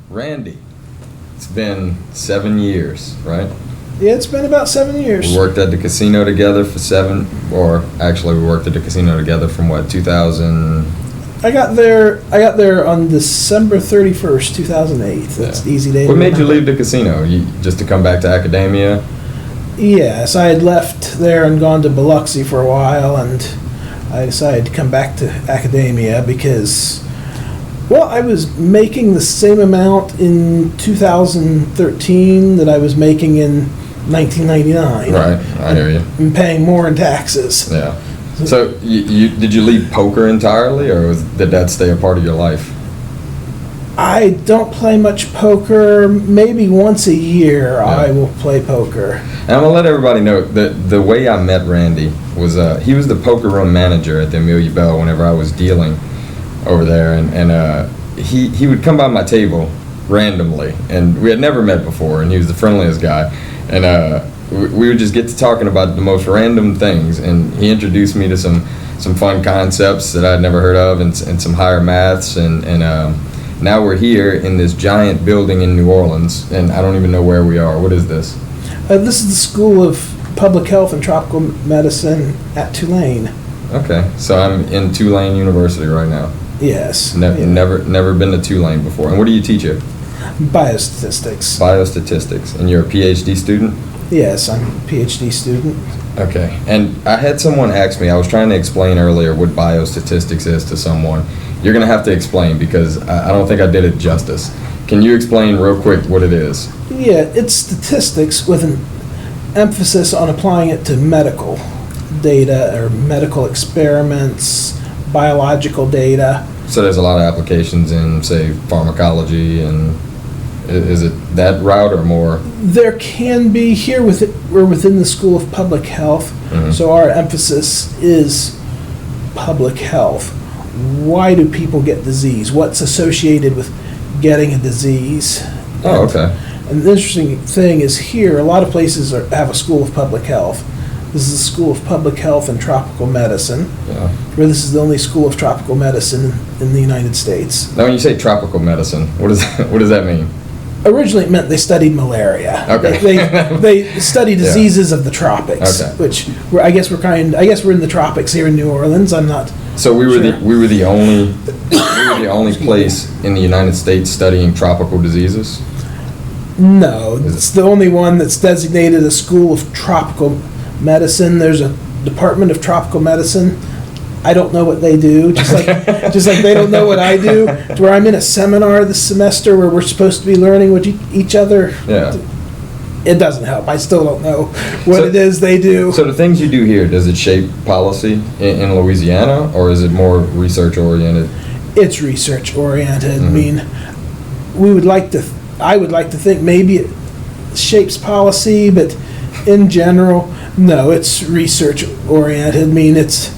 Randy, it's been 7 years, right? Yeah, it's been about 7 years. We worked at the casino together for we worked at the casino together from what, 2000? I got there on December 31st, 2008. That's the easy day. What made you leave the casino? Just to come back to academia? Yes, I had left there and gone to Biloxi for a while, and I decided to come back to academia because, well, I was making the same amount in 2013 that I was making in 1999. Right, I hear you. And paying more in taxes. Yeah. So, did you leave poker entirely, or did that stay a part of your life? I don't play much poker. Maybe once a year I will play poker. And I'm going to let everybody know that the way I met Randy was he was the poker room manager at the Amelia Bell whenever I was dealing over there. And he would come by my table randomly. And we had never met before, and he was the friendliest guy. And we would just get to talking about the most random things. And he introduced me to some fun concepts that I'd never heard of and some higher maths. And now we're here in this giant building in New Orleans, and I don't even know where we are. What is this? This is the School of Public Health and Tropical Medicine at Tulane. Okay, so I'm in Tulane University right now. Yes. Never been to Tulane before. And what do you teach here? Biostatistics. Biostatistics. And you're a PhD student? Yes, I'm a PhD student. Okay, and I had someone ask me, I was trying to explain earlier what biostatistics is to someone. You're going to have to explain because I don't think I did it justice. Can you explain real quick what it is? Yeah, it's statistics with an emphasis on applying it to medical data or medical experiments, biological data. So there's a lot of applications in, say, pharmacology, and is it that route or more? There can be. Here we're within the School of Public Health, so our emphasis is public health. Why do people get disease? What's associated with getting a disease? Oh, okay. And the interesting thing is here, a lot of places have a School of Public Health. This is the School of Public Health and Tropical Medicine, where this is the only school of tropical medicine in the United States. Now, when you say tropical medicine, what does that mean? Originally, it meant they studied malaria. Okay. They study diseases of the tropics, which I guess we're in the tropics here in New Orleans. I'm not. So we were the only place in the United States studying tropical diseases? No, it's the only one that's designated a School of Tropical Medicine. There's a Department of Tropical Medicine. I don't know what they do, just like they don't know what I do. Where I'm in a seminar this semester where we're supposed to be learning with each other. Yeah. It doesn't help. I still don't know what it is they do. So the things you do here, does it shape policy in Louisiana, or is it more research oriented? It's research oriented. I mean, I would like to think maybe it shapes policy, but in general, no, it's research oriented. I mean, it's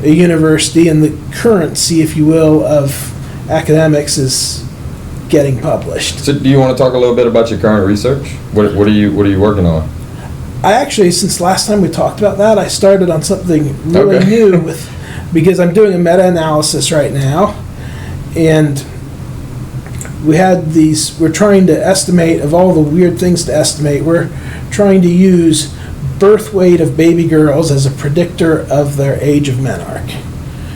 a university, and the currency, if you will, of academics is getting published. So do you want to talk a little bit about your current research? What are you working on? I actually, since last time we talked about that, I started on something really new because I'm doing a meta-analysis right now, and we're trying to estimate, of all the weird things to estimate, we're trying to use birth weight of baby girls as a predictor of their age of menarche.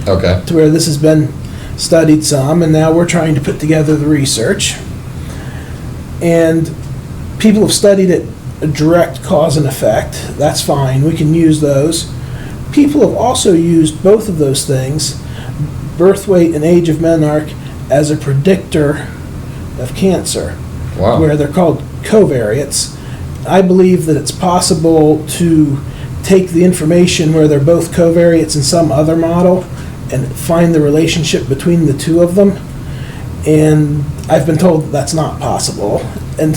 Okay. To where this has been studied some, and now we're trying to put together the research. And people have studied it, a direct cause and effect. That's fine. We can use those. People have also used both of those things, birth weight and age of menarche, as a predictor of cancer. Wow. Where they're called covariates. I believe that it's possible to take the information where they're both covariates in some other model and find the relationship between the two of them. And I've been told that's not possible. And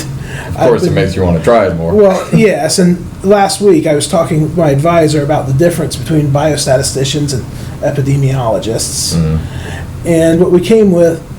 of course, it makes you want to try it more. Well, yes. And last week I was talking with my advisor about the difference between biostatisticians and epidemiologists. And what we came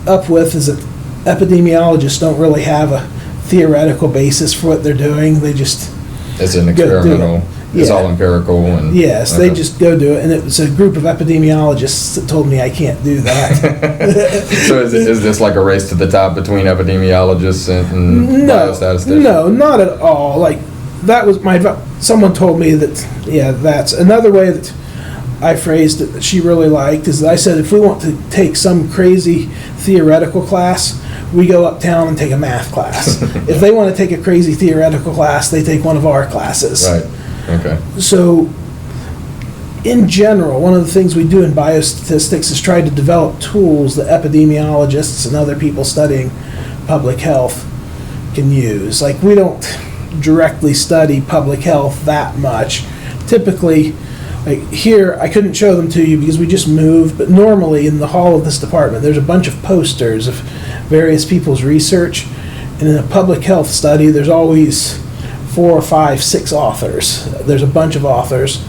up with is that epidemiologists don't really have a theoretical basis for what they're doing. They just it's an experimental it's Yeah. all empirical and. Yes, they Okay. just go do it, and it was a group of epidemiologists that told me I can't do that. So is this like a race to the top between epidemiologists and No, biostatisticians? no, not at all. Like, that was my advice. Someone told me that, yeah, that's another way that I phrased it that she really liked is that I said if we want to take some crazy theoretical class, we go uptown and take a math class. If they want to take a crazy theoretical class, they take one of our classes. Right, okay. So, in general, one of the things we do in biostatistics is try to develop tools that epidemiologists and other people studying public health can use. Like, we don't directly study public health that much. Typically, like here, I couldn't show them to you because we just moved, but normally in the hall of this department, there's a bunch of posters of various people's research. And in a public health study, there's always 4 or 5, 6 authors. There's a bunch of authors.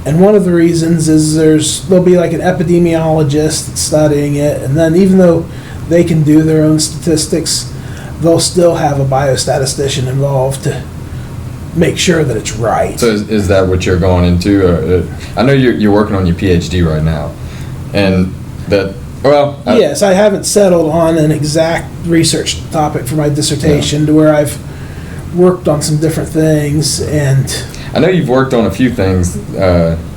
And one of the reasons is there'll be like an epidemiologist studying it, and then even though they can do their own statistics, they'll still have a biostatistician involved to make sure that it's right. So is that what you're going into? I know you're working on your PhD right now, and that, well... Yes, I haven't settled on an exact research topic for my dissertation to where I've worked on some different things, and... I know you've worked on a few things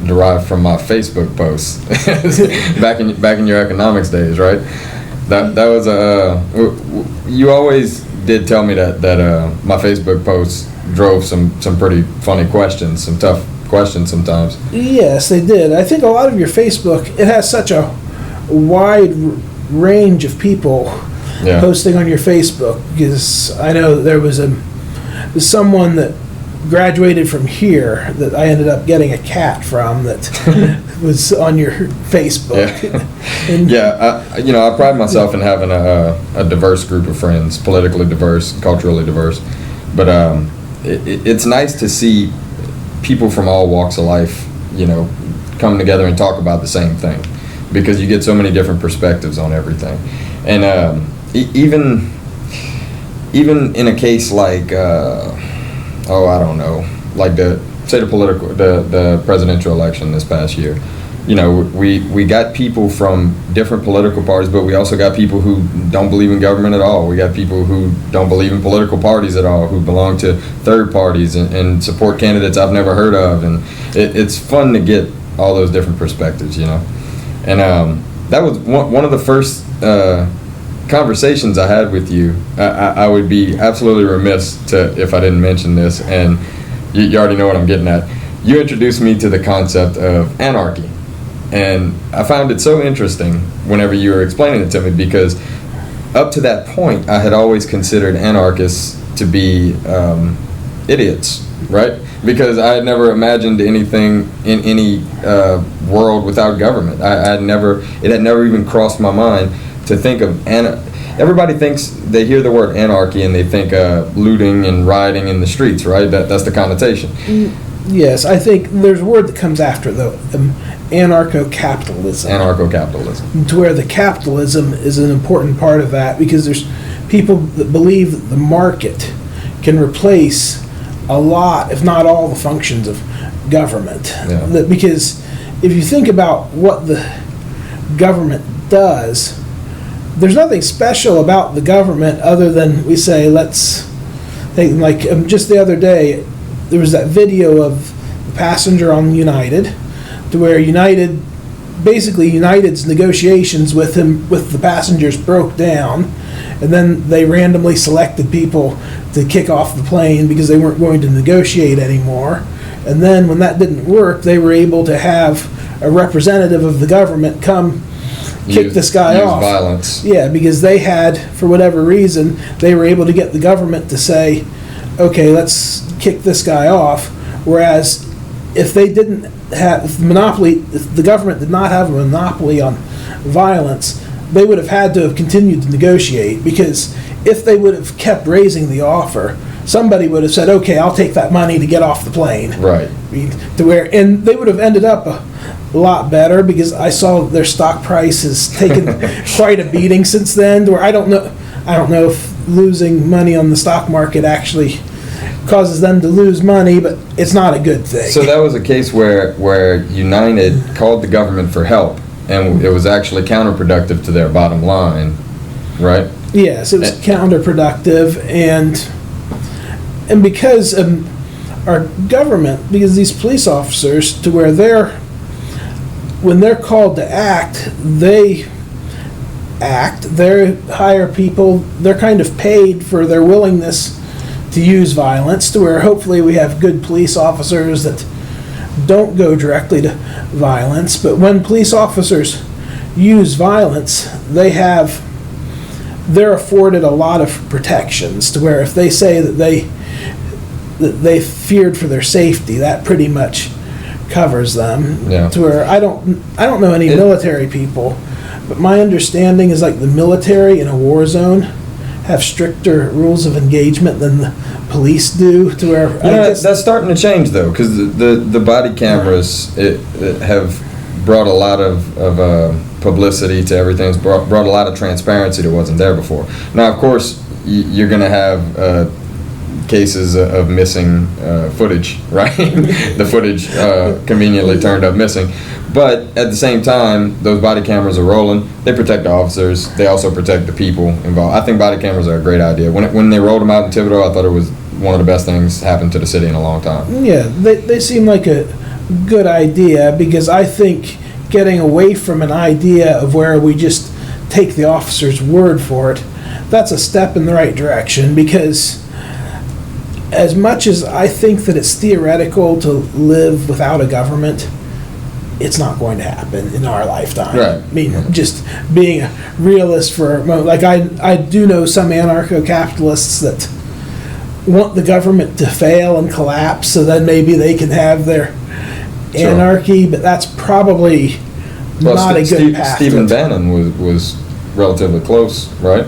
derived from my Facebook posts back in your economics days, right? That was you always did tell me that my Facebook posts drove some pretty funny questions, some tough questions sometimes. Yes, they did. I think a lot of your Facebook, it has such a wide range of people posting on your Facebook, because I know there was someone that graduated from here that I ended up getting a cat from that was on your Facebook. Yeah. I pride myself in having a diverse group of friends, politically diverse, culturally diverse, but it's nice to see people from all walks of life, come together and talk about the same thing, because you get so many different perspectives on everything. And even in a case like I don't know, like the presidential election this past year, we got people from different political parties, but we also got people who don't believe in government at all. We got people who don't believe in political parties at all, who belong to third parties and support candidates I've never heard of, and it's fun to get all those different perspectives, And that was one of the first conversations I had with you. I would be absolutely remiss if I didn't mention this, and you already know what I'm getting at. You introduced me to the concept of anarchy, and I found it so interesting whenever you were explaining it to me, because up to that point I had always considered anarchists to be idiots, right? Because I had never imagined anything in any world without government. It had never even crossed my mind to think of everybody thinks, they hear the word anarchy and they think looting and rioting in the streets, right? That's the connotation. Yes, I think there's a word that comes after, though, anarcho-capitalism. Anarcho-capitalism. To where the capitalism is an important part of that, because there's people that believe that the market can replace a lot, if not all, the functions of government. Yeah. Because if you think about what the government does, there's nothing special about the government other than we say, let's take, like, just the other day, there was that video of the passenger on United, to where United's negotiations with the passengers broke down, and then they randomly selected people to kick off the plane because they weren't going to negotiate anymore. And then when that didn't work, they were able to have a representative of the government come kick this guy off. Use violence. Yeah, because they had, for whatever reason, they were able to get the government to say, okay, let's kick this guy off. Whereas if they didn't have if the government did not have a monopoly on violence, they would have had to have continued to negotiate, because if they would have kept raising the offer, somebody would have said, okay, I'll take that money to get off the plane. Right. And they would have ended up a lot better, because I saw their stock price has taken quite a beating since then, where I don't know if losing money on the stock market actually causes them to lose money, but it's not a good thing. So that was a case where United called the government for help, and it was actually counterproductive to their bottom line, right? Yes, it was counterproductive, and because our government, because these police officers, to where when they're called to act, they hire people, they're kind of paid for their willingness to use violence, to where hopefully we have good police officers that don't go directly to violence. But when police officers use violence, they're afforded a lot of protections, to where if they say that they feared for their safety, that pretty much covers them. Yeah. To where I don't know any military people, but my understanding is like the military in a war zone have stricter rules of engagement than the police do. To where that's starting to change though, because the body cameras it have brought a lot of publicity to everything. It's brought a lot of transparency that wasn't there before. Now, of course, you're going to have cases of missing footage, right? The footage conveniently turned up missing. But at the same time, those body cameras are rolling. They protect the officers. They also protect the people involved. I think body cameras are a great idea. When they rolled them out in Thibodeau, I thought it was one of the best things happened to the city in a long time. Yeah, they seem like a good idea, because I think getting away from an idea of where we just take the officer's word for it, that's a step in the right direction. Because as much as I think that it's theoretical to live without a government, it's not going to happen in our lifetime. Right. I mean, just being a realist for a moment, like I do know some anarcho-capitalists that want the government to fail and collapse, so then maybe they can have their anarchy, but that's probably not a good path. Stephen Bannon was relatively close, right?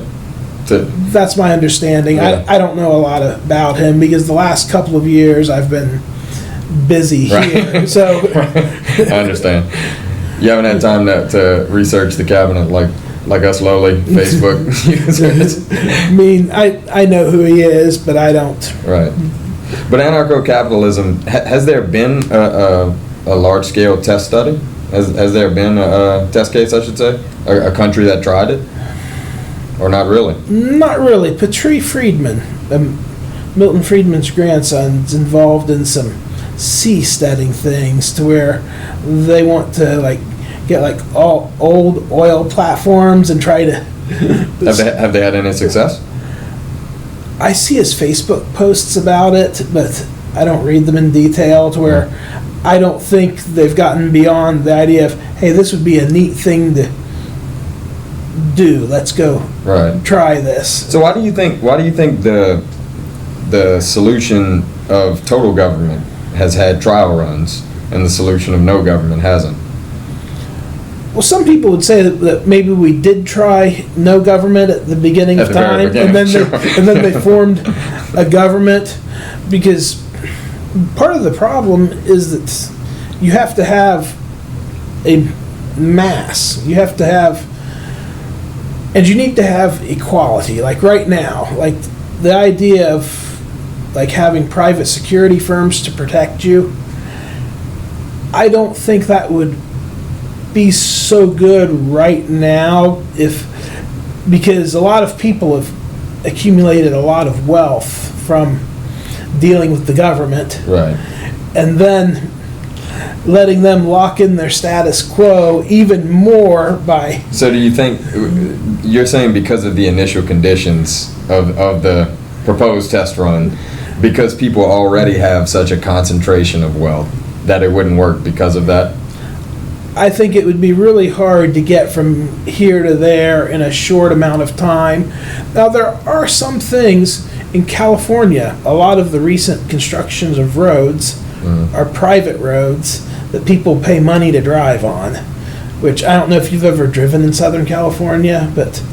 That's my understanding. Yeah. I don't know a lot about him, because the last couple of years I've been busy here. So I understand. You haven't had time to research the cabinet like us lowly Facebook users. I mean, I know who he is, but I don't. Right. But anarcho-capitalism, has there been a large-scale test study? Has there been a test case, I should say? A country that tried it? Or not really? Not really. Patri Friedman, Milton Friedman's grandson's involved in some seasteading things, to where they want to get all old oil platforms and try to have they had any success? I see his Facebook posts about it, but I don't read them in detail, to where I don't think they've gotten beyond the idea of, hey, this would be a neat thing to do. Let's go try this. So why do you think the solution of total government has had trial runs and the solution of no government hasn't? Well, some people would say that maybe we did try no government at the beginning of time, and then they formed a government, because part of the problem is that you have to have a mass. You have to have, and you need to have equality. Like right now, like the idea of having private security firms to protect you, I don't think that would be so good right now, because a lot of people have accumulated a lot of wealth from dealing with the government, right? And then letting them lock in their status quo even more by. So do you think you're saying because of the initial conditions of the proposed test run, because people already have such a concentration of wealth, that it wouldn't work because of that? I think it would be really hard to get from here to there in a short amount of time. Now, there are some things in California. A lot of the recent constructions of roads are private roads that people pay money to drive on, which I don't know if you've ever driven in Southern California, but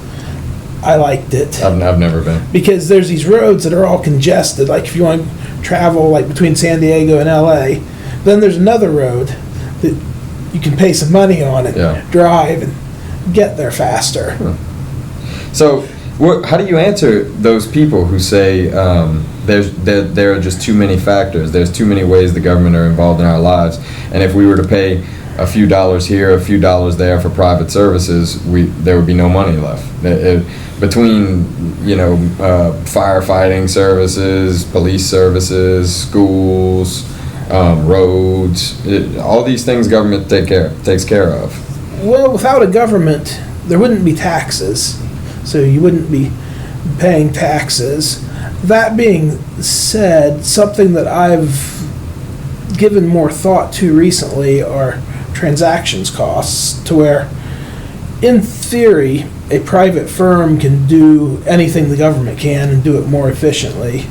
I liked it. I've never been. Because there's these roads that are all congested. Like if you want to travel like between San Diego and LA, then there's another road that you can pay some money on and drive and get there faster. So How do you answer those people who say there are just too many factors, there's too many ways the government are involved in our lives, and if we were to pay a few dollars here, a few dollars there for private services, there would be no money left. Between firefighting services, police services, schools, roads, all these things government takes care of. Well, without a government, there wouldn't be taxes, so you wouldn't be paying taxes. That being said, something that I've given more thought to recently are transactions costs, to where, in theory, a private firm can do anything the government can and do it more efficiently.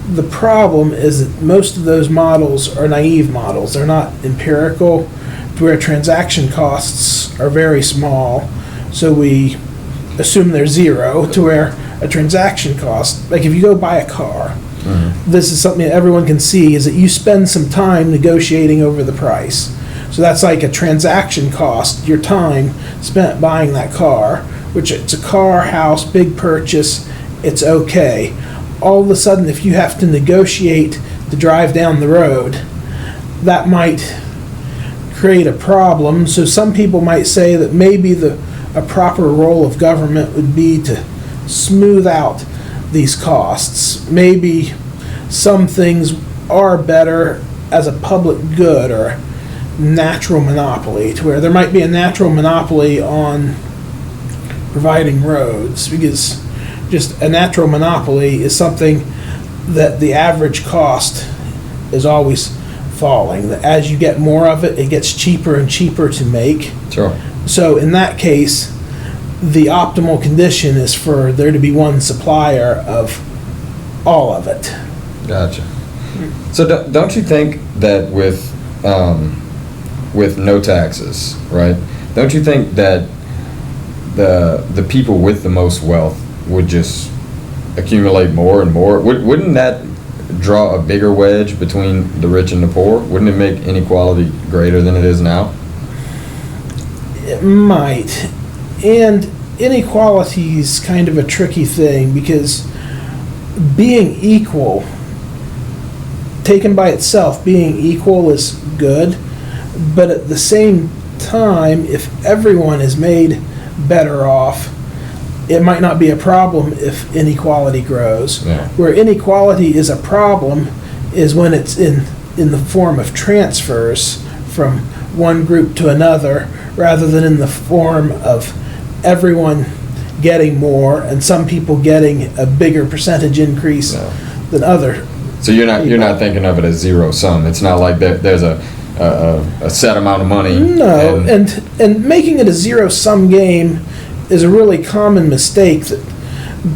The problem is that most of those models are naive models. They're not empirical, to where transaction costs are very small, so we assume they're zero, to where a transaction cost, like if you go buy a car, this is something that everyone can see, is that you spend some time negotiating over the price. So that's like a transaction cost, your time spent buying that car, which it's a car, house, big purchase, it's okay. All of a sudden, if you have to negotiate to drive down the road, that might create a problem. So some people might say that maybe a proper role of government would be to smooth out these costs. Maybe some things are better as a public good or natural monopoly, to where there might be a natural monopoly on providing roads, because just a natural monopoly is something that the average cost is always falling. That as you get more of it, it gets cheaper and cheaper to make. Sure. So in that case, the optimal condition is for there to be one supplier of all of it. Gotcha. So don't you think that with no taxes, right? Don't you think that the people with the most wealth would just accumulate more and more? Wouldn't that draw a bigger wedge between the rich and the poor? Wouldn't it make inequality greater than it is now? It might. And inequality is kind of a tricky thing, because being equal, taken by itself, being equal is good, but at the same time, if everyone is made better off, it might not be a problem if inequality grows. Yeah. Where inequality is a problem is when it's in the form of transfers from one group to another, rather than in the form of everyone getting more and some people getting a bigger percentage increase than other. So you're not thinking of it as zero sum. It's not like there's a set amount of money. No, and making it a zero sum game is a really common mistake that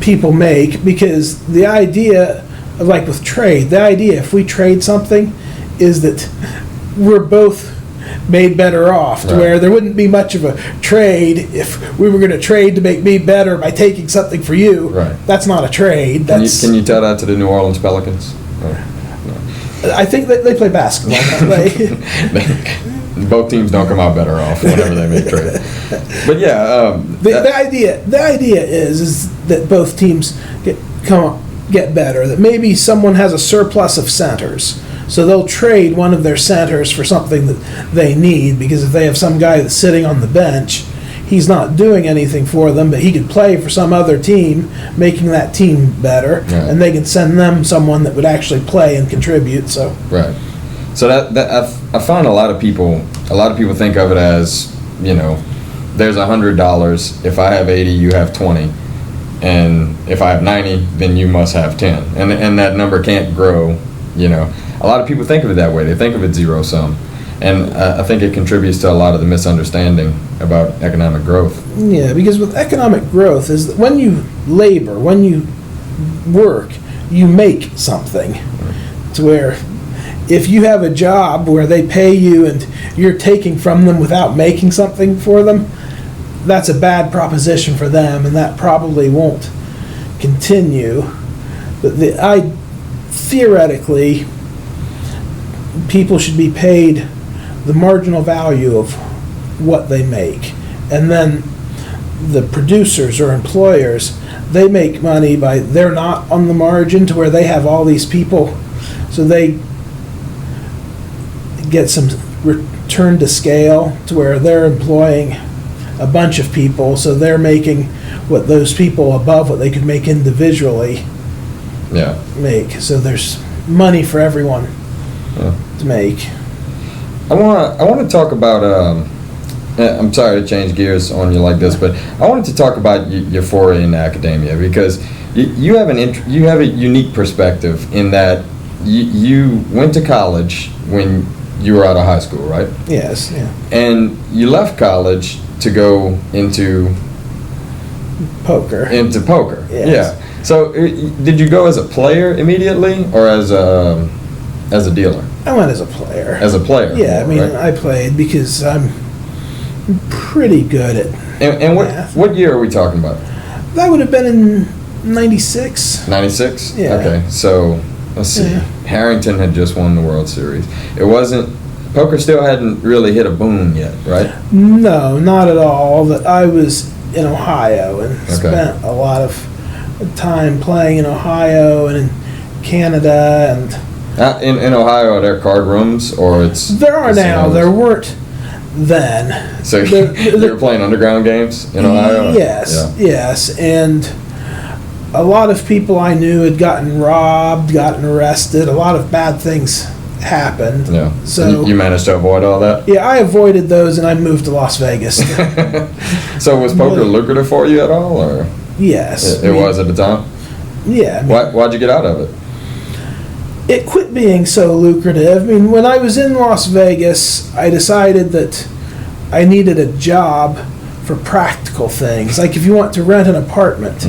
people make, because the idea of, like with trade, the idea if we trade something is that we're both made better off, to where there wouldn't be much of a trade if we were going to trade to make me better by taking something for you. Right. That's not a trade. Can you tell that to the New Orleans Pelicans? I think that they play basketball that way. Both teams don't come out better off whenever they make trades. But yeah, the idea is that both teams get better. That maybe someone has a surplus of centers, so they'll trade one of their centers for something that they need, because if they have some guy that's sitting on the bench, he's not doing anything for them, but he could play for some other team, making that team better, and they can send them someone that would actually play and contribute. So right. So that I find a lot of people think of it as, there's $100. If I have 80, you have 20, and if I have 90, then you must have 10, and that number can't grow. A lot of people think of it that way. They think of it zero sum. And I think it contributes to a lot of the misunderstanding about economic growth. Yeah, because with economic growth is that when you labor, when you work, you make something. To where if you have a job where they pay you and you're taking from them without making something for them, that's a bad proposition for them, and that probably won't continue. But theoretically, people should be paid the marginal value of what they make, and then the producers or employers, they make money by, they're not on the margin to where they have all these people, so they get some return to scale to where they're employing a bunch of people, so they're making what those people above what they could make individually make. So there's money for everyone to make. I want to talk about. I'm sorry to change gears on you like this, but I wanted to talk about your foray in academia, because you have a unique perspective in that you went to college when you were out of high school, right? Yes. Yeah. And you left college to go into Poker. Yes. Yeah. So did you go as a player immediately, or as a dealer? I went as a player. As a player. Yeah, I mean, right? I played because I'm pretty good at And math. what year are we talking about? That would have been in 96. 96? Yeah. Okay, so let's see. Yeah. Harrington had just won the World Series. Poker still hadn't really hit a boom yet, right? No, not at all. That I was in Ohio and spent a lot of time playing in Ohio and in Canada and In Ohio, are there card rooms, or it's... there are now. There weren't then. So you were playing underground games in Ohio? Yes, yes. And a lot of people I knew had gotten robbed, gotten arrested. A lot of bad things happened. Yeah. So you managed to avoid all that? Yeah, I avoided those, and I moved to Las Vegas. So was poker lucrative for you at all, or? Yes. It was at the time? Yeah. Why'd you get out of it? It quit being so lucrative. I mean, when I was in Las Vegas, I decided that I needed a job for practical things. Like if you want to rent an apartment,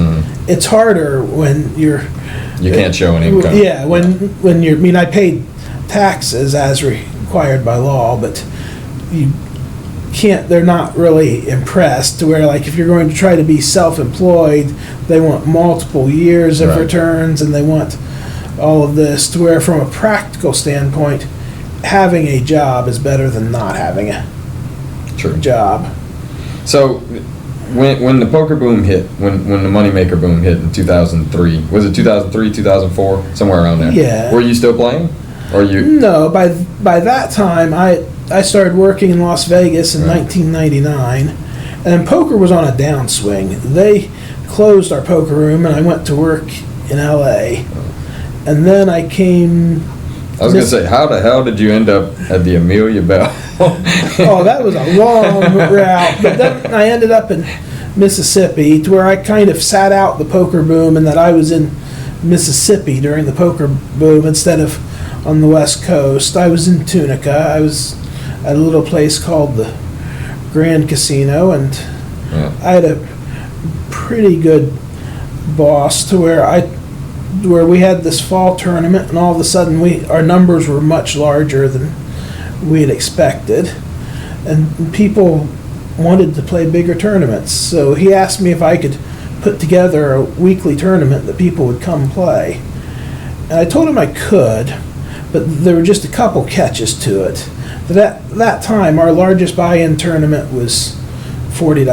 it's harder when you can't show any income. Yeah, when you're, I mean, I paid taxes as required by law, but you can't, they're not really impressed to where, like, if you're going to try to be self-employed, they want multiple years of returns, and they want all of this, to where from a practical standpoint, having a job is better than not having a job. So when the poker boom hit, when the moneymaker boom hit in 2003, was it 2003, 2004, somewhere around there? Yeah. Were you still playing? Or you? No, by that time, I started working in Las Vegas in 1999, and poker was on a downswing. They closed our poker room, and I went to work in LA. And then I came... I was going to say, how the hell did you end up at the Amelia Bell? Oh, that was a long route. But then I ended up in Mississippi, to where I kind of sat out the poker boom, and that I was in Mississippi during the poker boom instead of on the West Coast. I was in Tunica. I was at a little place called the Grand Casino, and I had a pretty good boss to where we had this fall tournament, and all of a sudden our numbers were much larger than we had expected, and people wanted to play bigger tournaments. So he asked me if I could put together a weekly tournament that people would come play. And I told him I could, but there were just a couple catches to it. But at that time, our largest buy-in tournament was $40.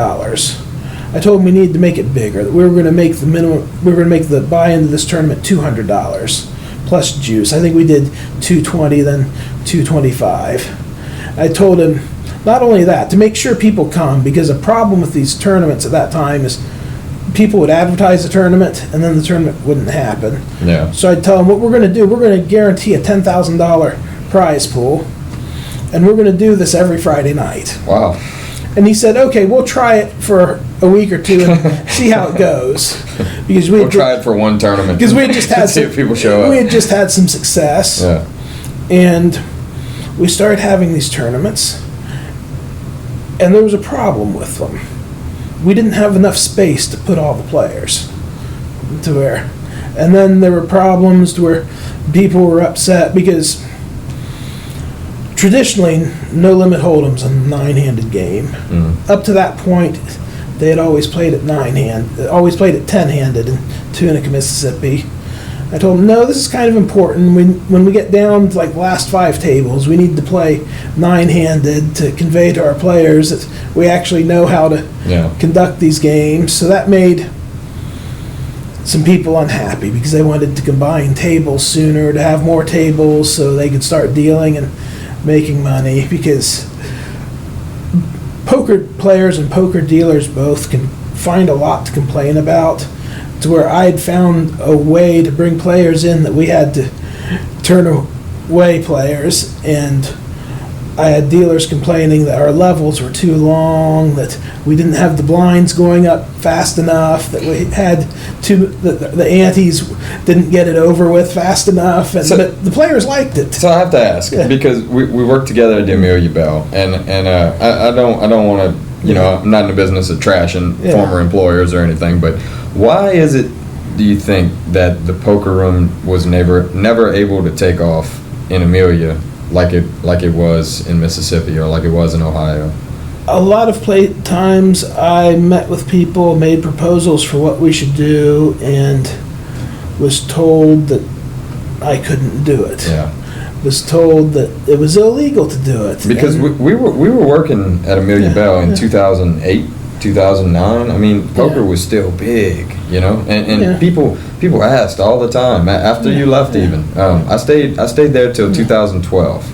I told him we needed to make it bigger, that we were going to make the buy-in to this tournament $200 plus juice. I think we did $220, then $225. I told him not only that, to make sure people come, because a problem with these tournaments at that time is people would advertise the tournament and then the tournament wouldn't happen. Yeah. So I'd tell them what we're going to do. We're going to guarantee a $10,000 prize pool, and we're going to do this every Friday night. Wow. And he said, okay, we'll try it for a week or two and see how it goes. Because we'll try it for one tournament. Because we had just had see if people show up. We had just had some success. Yeah. And we started having these tournaments, and there was a problem with them. We didn't have enough space to put all the players to where. And then there were problems to where people were upset because traditionally, no limit hold'em's a 9-handed game. Up to that point, they had always played at 10-handed in Tunica, Mississippi. I told them, no, this is kind of important. When we get down to like the last 5 tables, we need to play 9-handed to convey to our players that we actually know how to conduct these games. So that made some people unhappy because they wanted to combine tables sooner, to have more tables so they could start dealing and making money, because poker players and poker dealers both can find a lot to complain about, to where I had found a way to bring players in that we had to turn away players, and I had dealers complaining that our levels were too long, that we didn't have the blinds going up fast enough, that we had the antes didn't get it over with fast enough, but the players liked it. So I have to ask, because we work together at the Amelia Bell, and I don't want to, I'm not in the business of trashing former employers or anything, but why is it, do you think, that the poker room was never able to take off in Amelia like it was in Mississippi or like it was in Ohio? A lot of play times I met with people, made proposals for what we should do, and was told that I couldn't do it. Yeah. Was told that it was illegal to do it. Because we were working at Amelia Bell in 2008, 2009. I mean, poker was still big, and people asked all the time after you left. Even I stayed there till 2012.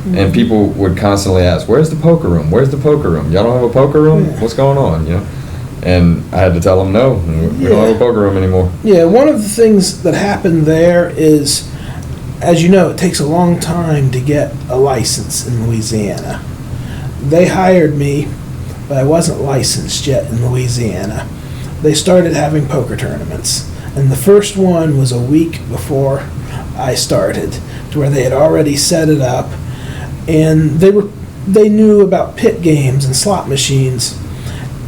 And people would constantly ask, "Where's the poker room? Where's the poker room? Y'all don't have a poker room? What's going on?" And I had to tell them, "No, we don't have a poker room anymore." Yeah, one of the things that happened there is, as you know, it takes a long time to get a license in Louisiana. They hired me, but I wasn't licensed yet in Louisiana. They started having poker tournaments, and the first one was a week before I started, to where they had already set it up. And they knew about pit games and slot machines.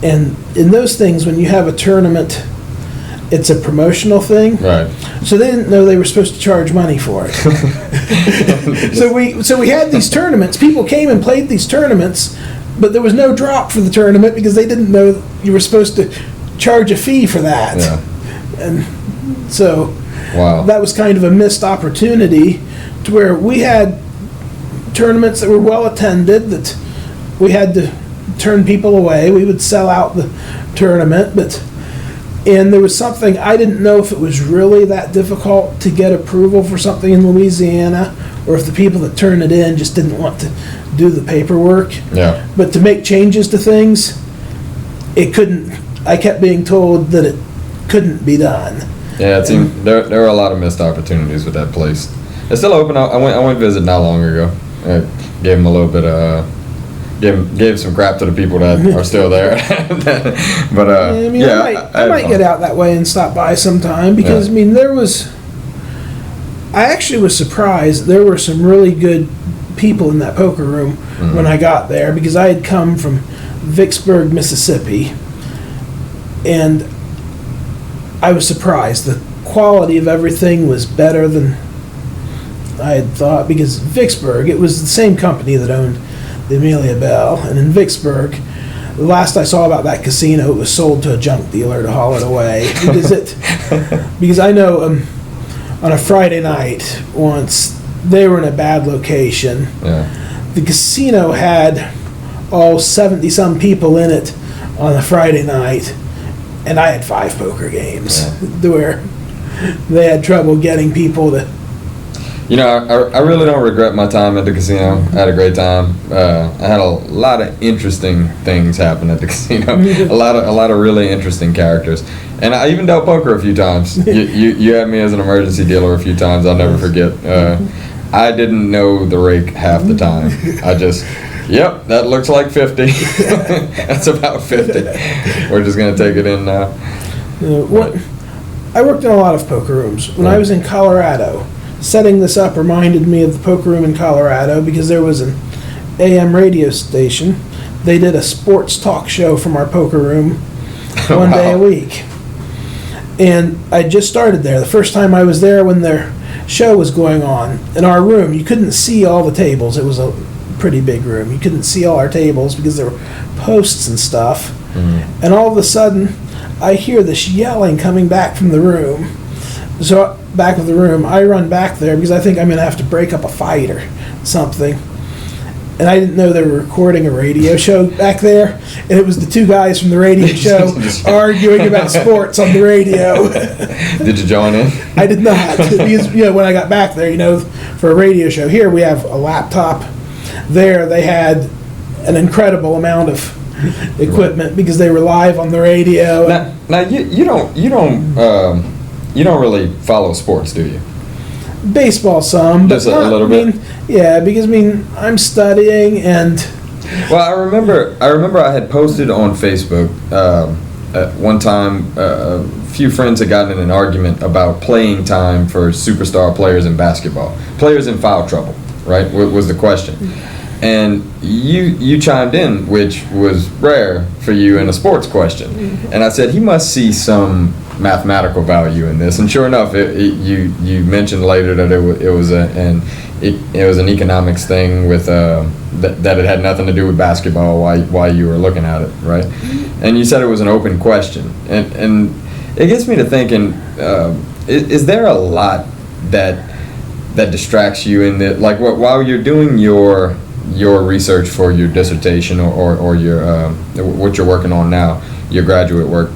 And in those things, when you have a tournament, it's a promotional thing. Right. So they didn't know they were supposed to charge money for it. So we had these tournaments. People came and played these tournaments, but there was no drop for the tournament because they didn't know you were supposed to charge a fee for that. Yeah. And so that was kind of a missed opportunity, to where we had tournaments that were well attended that we had to turn people away. We would sell out the tournament, and there was something, I didn't know if it was really that difficult to get approval for something in Louisiana, or if the people that turned it in just didn't want to do the paperwork. Yeah. But to make changes to things, I kept being told that it couldn't be done. Yeah, it seemed there were a lot of missed opportunities with that place. It's still open. I went visit not long ago. I gave them a little bit of gave some crap to the people that are still there. But I might get out that way and stop by sometime, because I actually was surprised. There were some really good people in that poker room when I got there, because I had come from Vicksburg, Mississippi, and I was surprised. The quality of everything was better than I had thought, because Vicksburg, it was the same company that owned the Amelia Bell, and in Vicksburg, the last I saw about that casino, it was sold to a junk dealer to haul it away, because I know on a Friday night once, they were in a bad location. Yeah. The casino had 70-some people in it on a Friday night, and I had 5 poker games where they had trouble getting people to. I really don't regret my time at the casino. I had a great time. I had a lot of interesting things happen at the casino. a lot of really interesting characters. And I even dealt poker a few times. You had me as an emergency dealer a few times. I'll never forget. I didn't know the rake half the time. I just, that looks like 50. That's about 50. We're just going to take it in now. I worked in a lot of poker rooms. When I was in Colorado, setting this up reminded me of the poker room in Colorado, because there was an AM radio station. They did a sports talk show from our poker room one day a week. And I just started there. The first time I was there, when their show was going on, in our room, you couldn't see all the tables. It was a pretty big room. You couldn't see all our tables because there were posts and stuff. Mm-hmm. And all of a sudden, I hear this yelling coming back from the room. So back of the room, I run back there because I think I'm going to have to break up a fight or something. and I didn't know they were recording a radio show back there, and it was the two guys from the radio show arguing about sports on the radio. Did you join in? I did not, because when I got back there, for a radio show here we have a laptop. There they had an incredible amount of equipment because they were live on the radio. Now you don't really follow sports, do you? Baseball some, but just a little bit. Because I'm studying and. Well, I remember I had posted on Facebook at one time. A few friends had gotten in an argument about playing time for superstar players in basketball, players in foul trouble. Right, was the question, and you chimed in, which was rare for you in a sports question, and I said he must see some mathematical value in this, and sure enough, you mentioned later that it was an economics thing with that it had nothing to do with basketball. Why you were looking at it, right? And you said it was an open question, and it gets me to thinking: is there a lot that distracts you in the while you're doing your research for your dissertation or your what you're working on now, your graduate work?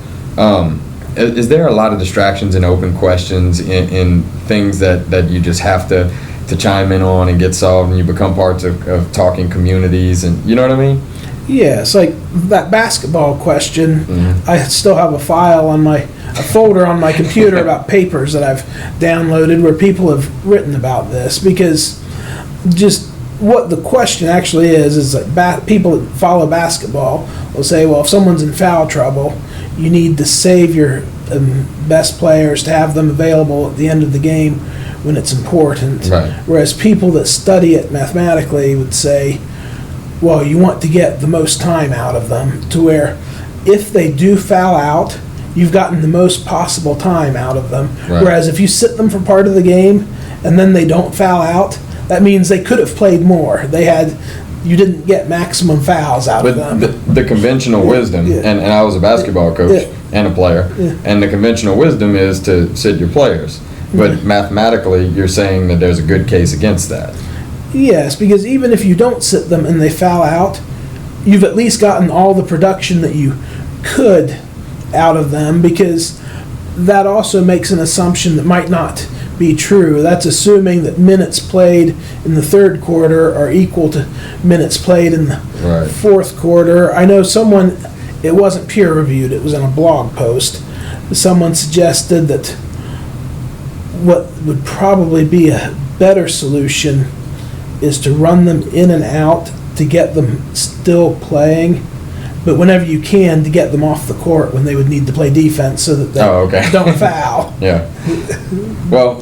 Is there a lot of distractions in open questions in things that you just have to chime in on and get solved, and you become parts of talking communities, and you know what I mean? Yeah, it's like that basketball question. Mm-hmm. I still have a folder on my computer about papers that I've downloaded where people have written about this, because just what the question actually is that people that follow basketball will say, well, if someone's in foul trouble, you need to save your best players to have them available at the end of the game when it's important. Right. Whereas people that study it mathematically would say, well, you want to get the most time out of them, to where if they do foul out, you've gotten the most possible time out of them. Right. Whereas if you sit them for part of the game and then they don't foul out, that means they could have played more. You didn't get maximum fouls out of them. The conventional wisdom, and I was a basketball coach and a player, and the conventional wisdom is to sit your players. But mathematically, you're saying that there's a good case against that. Yes, because even if you don't sit them and they foul out, you've at least gotten all the production that you could out of them, because that also makes an assumption that might not be true. That's assuming that minutes played in the third quarter are equal to minutes played in the fourth quarter. I know someone, it wasn't peer reviewed, it was in a blog post, someone suggested that what would probably be a better solution is to run them in and out to get them still playing, but whenever you can, to get them off the court when they would need to play defense so that they don't foul. Yeah. Well,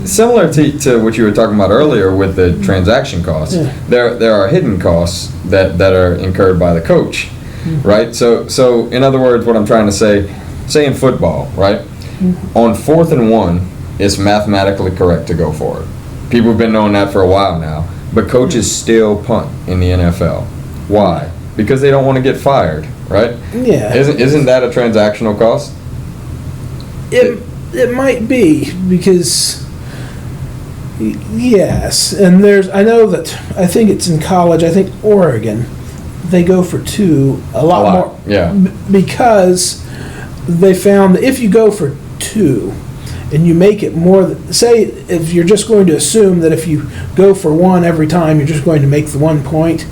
similar to what you were talking about earlier with the transaction costs, there are hidden costs that are incurred by the coach, right? So in other words, what I'm trying to say in football, right? On 4th and 1, it's mathematically correct to go for it. People have been knowing that for a while now, but coaches still punt in the NFL. Why? Because they don't want to get fired, right? Yeah. Isn't that a transactional cost? It might be, because yes, and I know that, I think it's in college, I think Oregon, they go for 2 a lot more. Yeah. Because they found that if you go for 2 and you make it more, say if you're just going to assume that if you go for 1 every time, you're just going to make the 1 point.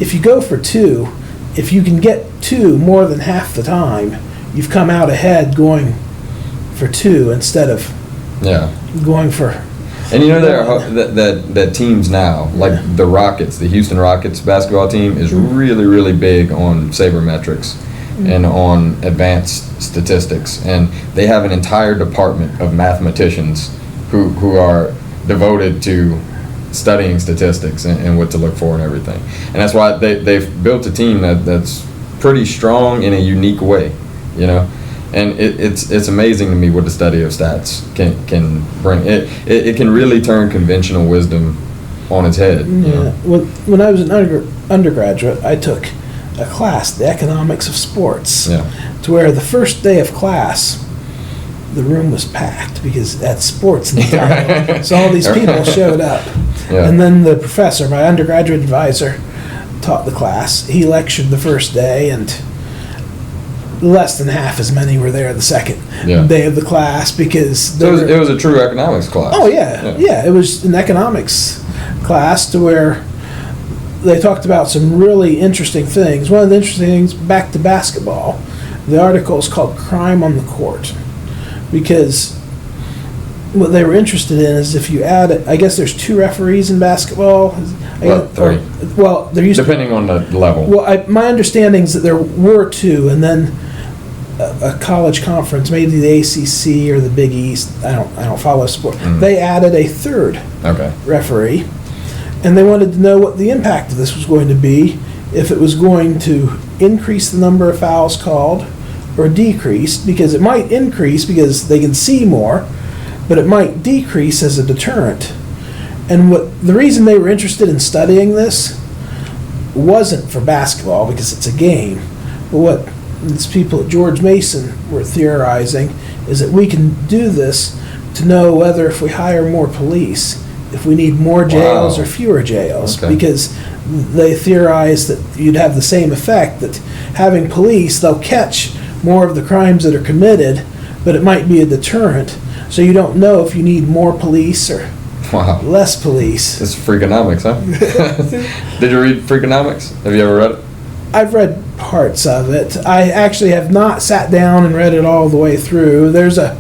If you go for 2, if you can get 2 more than half the time, you've come out ahead going for 2 instead of going for. And there are that teams now, like the Rockets, the Houston Rockets basketball team is really, really big on sabermetrics and on advanced statistics, and they have an entire department of mathematicians who are devoted to studying statistics and what to look for and everything. And that's why they've built a team that's pretty strong in a unique way, And it's amazing to me what the study of stats can bring. It can really turn conventional wisdom on its head. Yeah. When I was an undergraduate, I took a class, the economics of sports, to where the first day of class, the room was packed because that's sports in the title. So all these people showed up. Yeah. And then the professor, my undergraduate advisor, taught the class. He lectured the first day, and less than half as many were there the second Yeah. day of the class because So it was a true economics class. oh yeah, it was an economics class to where they talked about some really interesting things. One of the interesting things, back to basketball, the article is called Crime on the Court, because what they were interested in is if you add it, I guess there's 2 referees in basketball. Well, 3. Well, there used to Depending on the level. well, my understanding is that there were 2, and then a college conference, maybe the ACC or the Big East. I don't follow sport. They added a 3rd Okay. referee, and they wanted to know what the impact of this was going to be, if it was going to increase the number of fouls called or decrease, because it might increase because they can see more, but it might decrease as a deterrent. And the reason they were interested in studying this wasn't for basketball, because it's a game, but what these people at George Mason were theorizing is that we can do this to know whether, if we hire more police, if we need more jails Wow. or fewer jails, Okay. because they theorize that you'd have the same effect, that having police, they'll catch more of the crimes that are committed, but it might be a deterrent, so you don't know if you need more police or Wow. less police. It's Freakonomics, huh? Did you read Freakonomics? Have you ever read it? I've read parts of it. I actually have not sat down and read it all the way through. There's a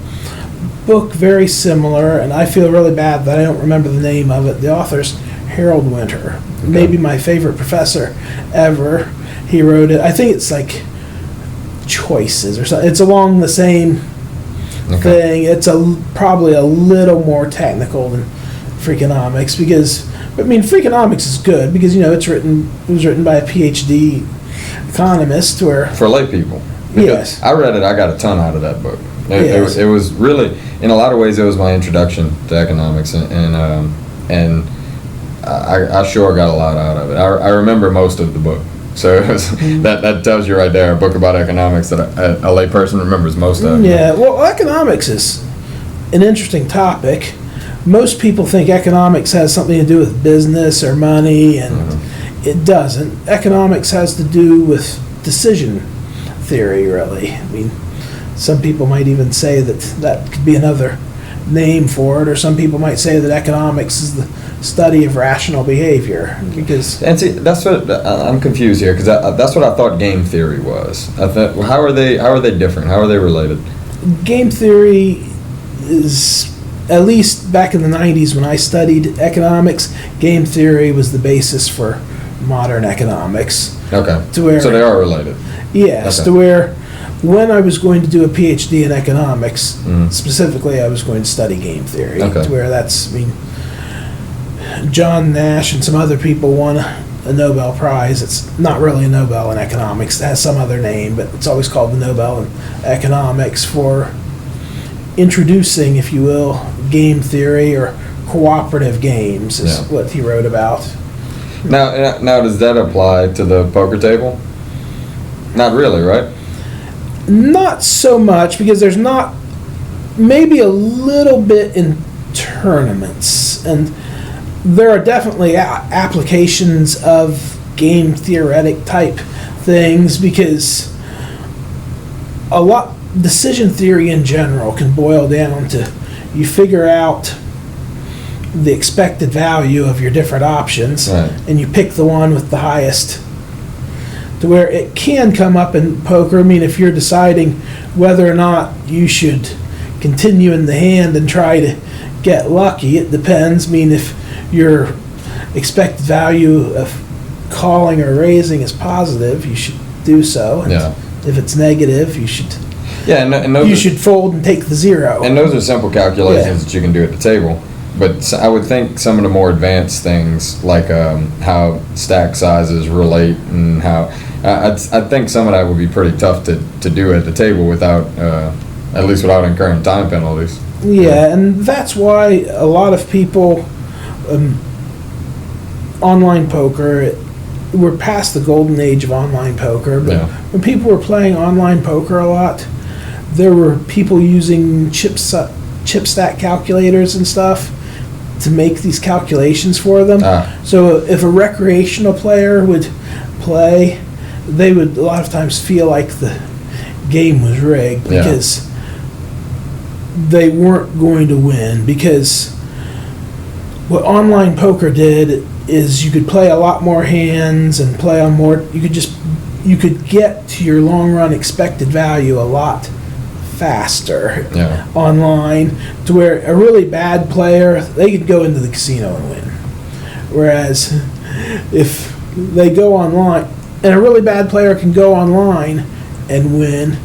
book very similar, and I feel really bad that I don't remember the name of it. The author's Harold Winter, maybe my favorite professor ever. He wrote it. I think it's like Choices or something. It's along the same thing. It's probably a little more technical than Freakonomics, because I mean Freakonomics is good because it was written by a PhD economist where For lay people. Yes. I read it. I got a ton out of that book. Yes. It was really, in a lot of ways, it was my introduction to economics, and I sure got a lot out of it. I remember most of the book, so it was, that tells you right there, a book about economics that a lay person remembers most of. Yeah, well, economics is an interesting topic. Most people think economics has something to do with business or money, and it doesn't. Economics has to do with decision theory, really. I mean, some people might even say that could be another name for it, or some people might say that economics is the study of rational behavior, because And see, that's what I'm confused here, because that's what I thought game theory was. I thought, well, how are they different? How are they related? game theory is, at least back in the 90s when I studied economics, game theory was the basis for modern economics. Okay, To where, so they are related. yes, Okay. to where when I was going to do a PhD in economics, Mhm. specifically I was going to study game theory. Okay. To where John Nash and some other people won a Nobel Prize. It's not really a Nobel in economics. It has some other name, but it's always called the Nobel in economics for introducing, if you will, game theory or cooperative games is Yeah. what he wrote about. Now, does that apply to the poker table? Not really, right? Not so much, because there's not, maybe a little bit in tournaments, and there are definitely applications of game theoretic type things, because decision theory in general can boil down to, you figure out the expected value of your different options, Right. and you pick the one with the highest, to where it can come up in poker. I mean, if you're deciding whether or not you should continue in the hand and try to get lucky, it depends. I mean, if your expected value of calling or raising is positive, you should do so. And Yeah. if it's negative, you should Yeah, and those you are, should fold and take the zero. and those are simple calculations that you can do at the table. But I would think some of the more advanced things, like how stack sizes relate, and how I think some of that would be pretty tough to do at the table without, at least without incurring time penalties. Yeah, and that's why a lot of people, online poker, we're past the golden age of online poker, but Yeah. when people were playing online poker a lot, there were people using chip stack calculators and stuff, to make these calculations for them. So if a recreational player would play, they would a lot of times feel like the game was rigged because they weren't going to win. Because what online poker did is you could play a lot more hands and play on more. You could get to your long run expected value a lot faster online, to where a really bad player, they could go into the casino and win. Whereas if they go online, and a really bad player can go online and win,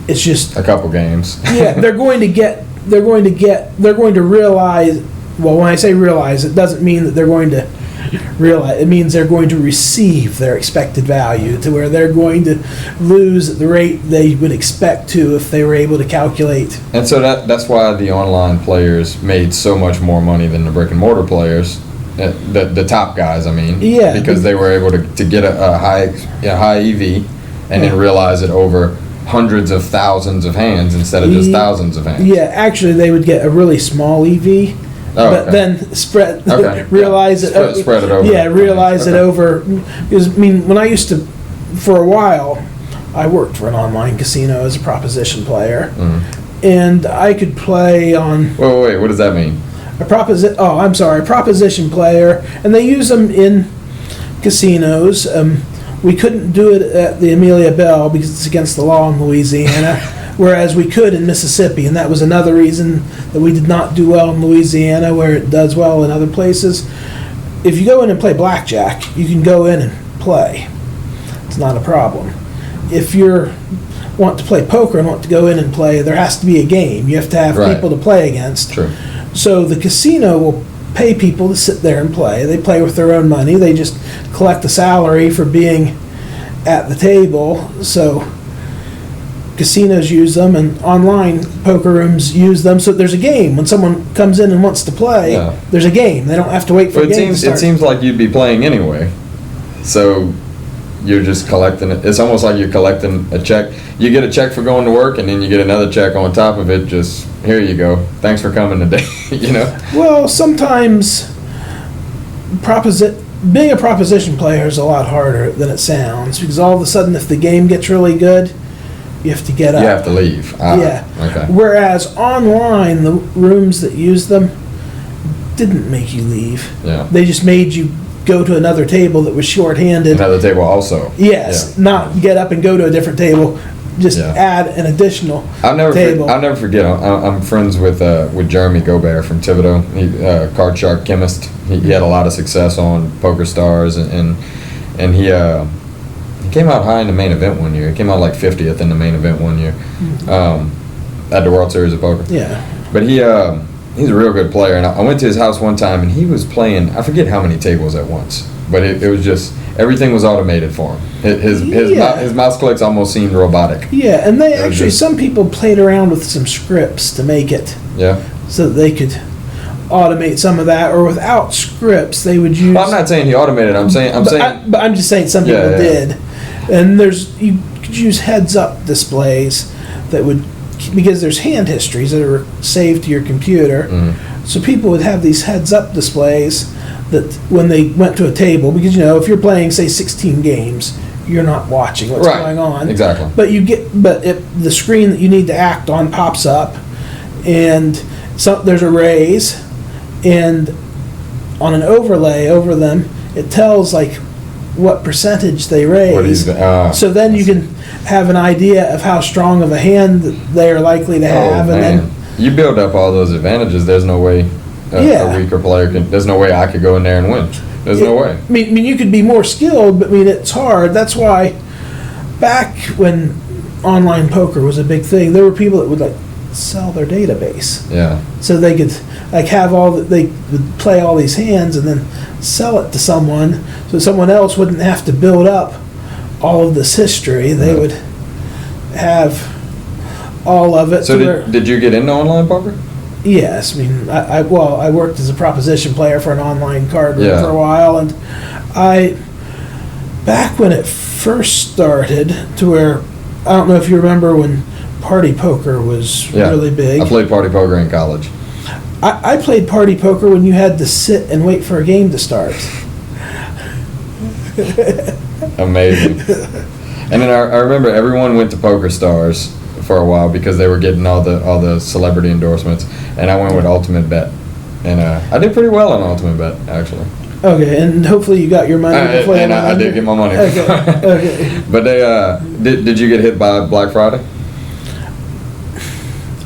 it's just a couple games. they're going to realize, well, when I say realize, it doesn't mean that they're going to realize, it means they're going to receive their expected value, to where they're going to lose at the rate they would expect to if they were able to calculate. And so that's why the online players made so much more money than the brick and mortar players, the top guys, I mean. Yeah. Because they were able to get a high EV and then realize it over hundreds of thousands of hands instead of just thousands of hands. Yeah, actually they would get a really small EV. But then realize it. Spread it over. Yeah, realize it over. Because, I mean, when I used to, for a while, I worked for an online casino as a proposition player. And I could play on... Wait, what does that mean? A proposition player. And they use them in casinos. We couldn't do it at the Amelia Bell because it's against the law in Louisiana. Whereas we could in Mississippi, and that was another reason that we did not do well in Louisiana, where it does well in other places. If you go in and play blackjack, you can go in and play. It's not a problem. If you want to play poker and want to go in and play, there has to be a game. You have to have people to play against. True. So the casino will pay people to sit there and play. They play with their own money. They just collect a salary for being at the table. So casinos use them, and online poker rooms use them. So there's a game. When someone comes in and wants to play, there's a game. They don't have to wait for the game to start. It seems like you'd be playing anyway. So you're just collecting it. It's almost like you're collecting a check. You get a check for going to work, and then you get another check on top of it. Just, here you go. Thanks for coming today, Well, sometimes being a proposition player is a lot harder than it sounds, because all of a sudden if the game gets really good, you have to get up. You have to leave. Okay. Whereas online, the rooms that use them didn't make you leave. Yeah. They just made you go to another table that was short-handed. Another table also. Yes. Yeah. Not get up and go to a different table. Just add an additional table. I'll never forget. I'm friends with Jeremy Gobert from Thibodeau. He card shark chemist. He had a lot of success on Poker Stars, and he came out high in the main event one year. He came out like 50th in the main event one year at the World Series of Poker. Yeah. But he's a real good player. And I went to his house one time, and he was playing, I forget how many tables at once. But it was just, everything was automated for him. His mouse clicks almost seemed robotic. Yeah, and they actually, some people played around with some scripts to make it. Yeah. So that they could automate some of that, or without scripts, they would use... Well, I'm not saying he automated it. I'm saying... But I'm just saying some people did. And you could use heads-up displays that would, because there's hand histories that are saved to your computer. So people would have these heads-up displays that when they went to a table, because if you're playing, say, 16 games, you're not watching what's going on. Exactly. But the screen that you need to act on pops up, and there's a raise, and on an overlay over them, it tells what percentage they raise. So then you can have an idea of how strong of a hand they are likely to have, and then you build up all those advantages. There's no way a weaker player can. There's no way I could go in there and win. There's no way. I mean, you could be more skilled, but it's hard. That's why back when online poker was a big thing, there were people that would sell their database. Yeah. So they could have they would play all these hands and then sell it to someone, so someone else wouldn't have to build up all of this history. They would have all of it. So did you get into online poker? Yes, I mean, I worked as a proposition player for an online card room for a while, and back when it first started, to where, I don't know if you remember when party poker was really big. I played party poker in college. I played party poker when you had to sit and wait for a game to start. Amazing. And then I remember everyone went to Poker Stars for a while because they were getting all the celebrity endorsements, and I went with Ultimate Bet, and I did pretty well on Ultimate Bet actually. Okay, and hopefully you got your money before and I did get my money. Okay. Okay. But did you get hit by Black Friday?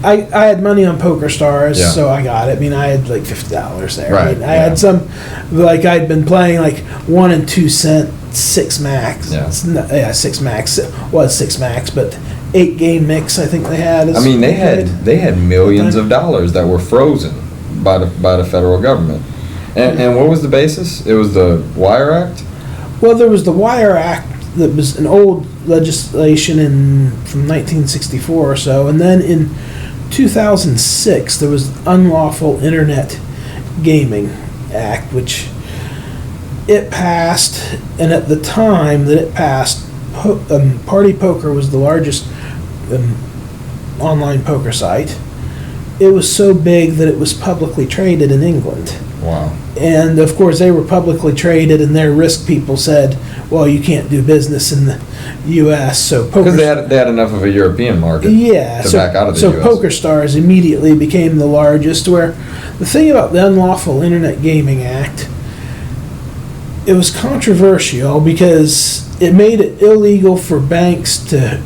I had money on Poker Stars, Yeah. so I got it. I mean, I had like $50 there. Right, I mean, I yeah. had some, like I'd been playing like 1 and 2 cent, 6 max. Yeah. 6 max. Was 6 max, but 8 game mix I think they had. I mean, they had millions of dollars that were frozen by the federal government. And what was the basis? It was the Wire Act? Well, there was the Wire Act that was an old legislation from 1964 or so, and then in 2006 there was the Unlawful Internet Gaming Act, which it passed, and at the time that it passed, Party Poker was the largest online poker site. It was so big that it was publicly traded in England. Wow. And of course, they were publicly traded, and their risk people said, "Well, you can't do business in the U.S." So Because they had enough of a European market to back out of the so U.S. Poker Stars immediately became the largest. Where the thing about the Unlawful Internet Gaming Act, it was controversial because it made it illegal for banks to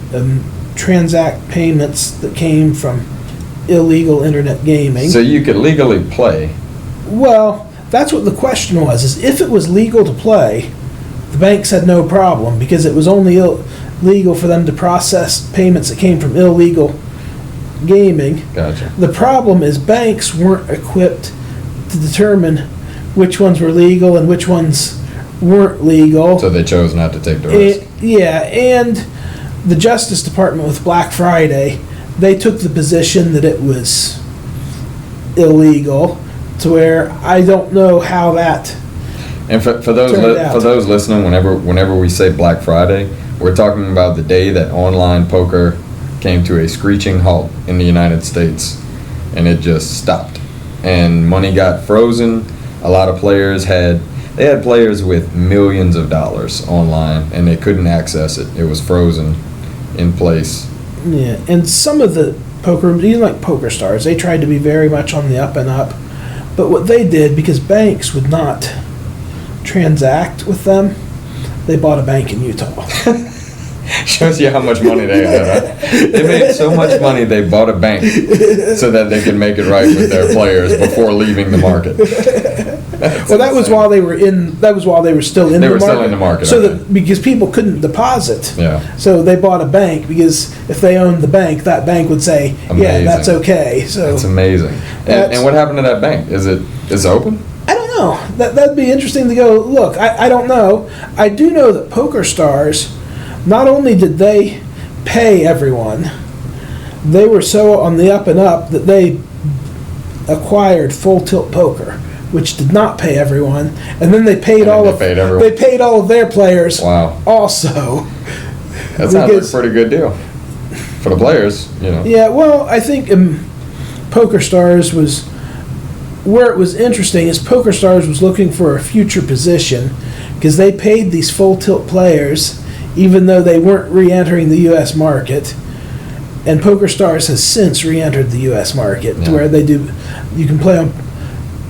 transact payments that came from illegal internet gaming. So you could legally play. Well, that's what the question was, is if it was legal to play, the banks had no problem because it was only legal for them to process payments that came from illegal gaming. Gotcha. The problem is banks weren't equipped to determine which ones were legal and which ones weren't legal. So they chose not to take the risk. Yeah, and the Justice Department with Black Friday, they took the position that it was illegal, to where I don't know how that. And for those listening, whenever we say Black Friday, we're talking about the day that online poker came to a screeching halt in the United States, and it just stopped, and money got frozen. A lot of players had players with millions of dollars online, and they couldn't access it. It was frozen in place. Yeah, and some of the poker rooms, even like Poker Stars, they tried to be very much on the up and up. But what they did, because banks would not transact with them, they bought a bank in Utah. Shows you how much money they had. Huh? They made so much money they bought a bank so that they could make it right with their players before leaving the market. Well, that was while they were in. That was while they were still in. They the were market. still in the market. So okay. that because people couldn't deposit. Yeah. So they bought a bank because if they owned the bank, that bank would say, Amazing. "Yeah, that's okay." So That's amazing. And what happened to that bank? Is it open? I don't know. That'd be interesting to go look. I don't know. I do know that Poker Stars, not only did they pay everyone, they were so on the up and up that they acquired Full Tilt Poker, which did not pay everyone, and then they paid everyone. They paid all of their players. Wow. Also. That sounds like a pretty good deal for the players, you know. Yeah, well, I think Poker Stars was where it was interesting is Poker Stars was looking for a future position because they paid these Full Tilt players even though they weren't re-entering the U.S. market. And Poker Stars has since re-entered the U.S. market to where you can play on.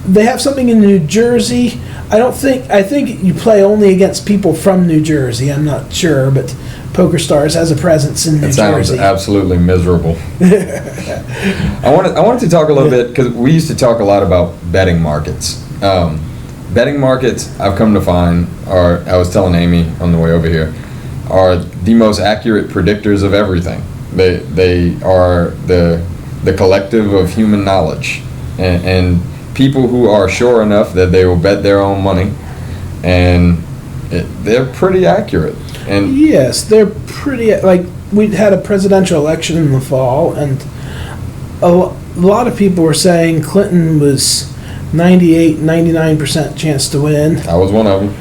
They have something in New Jersey. I think you play only against people from New Jersey. I'm not sure, but Poker Stars has a presence in New Jersey. It sounds absolutely miserable. I wanted to talk a little bit because we used to talk a lot about betting markets. Betting markets, I've come to find, I was telling Amy on the way over here, are the most accurate predictors of everything. They are the collective of human knowledge, and people who are sure enough that they will bet their own money, and they're pretty accurate. And yes, they're pretty. Like we had a presidential election in the fall, and a lot of people were saying Clinton was 98, 99% chance to win. I was one of them.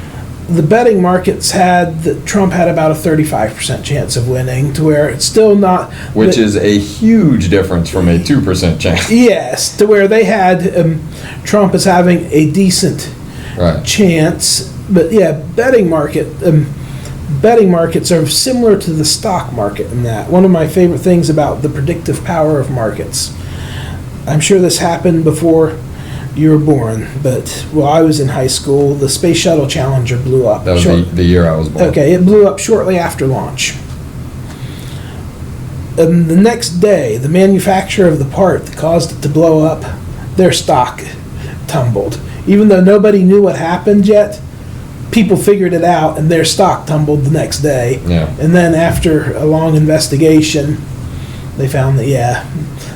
the betting markets had that Trump had about a 35% chance of winning, to where it's still not. Which is a huge difference from a 2% chance. Yes, to where they had Trump as having a decent chance. But yeah, betting markets are similar to the stock market in that. One of my favorite things about the predictive power of markets. I'm sure this happened before you were born, but while I was in high school, the Space Shuttle Challenger blew up. That was the year I was born. Okay, it blew up shortly after launch. And the next day, the manufacturer of the part that caused it to blow up, their stock tumbled. Even though nobody knew what happened yet, people figured it out, and their stock tumbled the next day. Yeah. And then after a long investigation, they found that,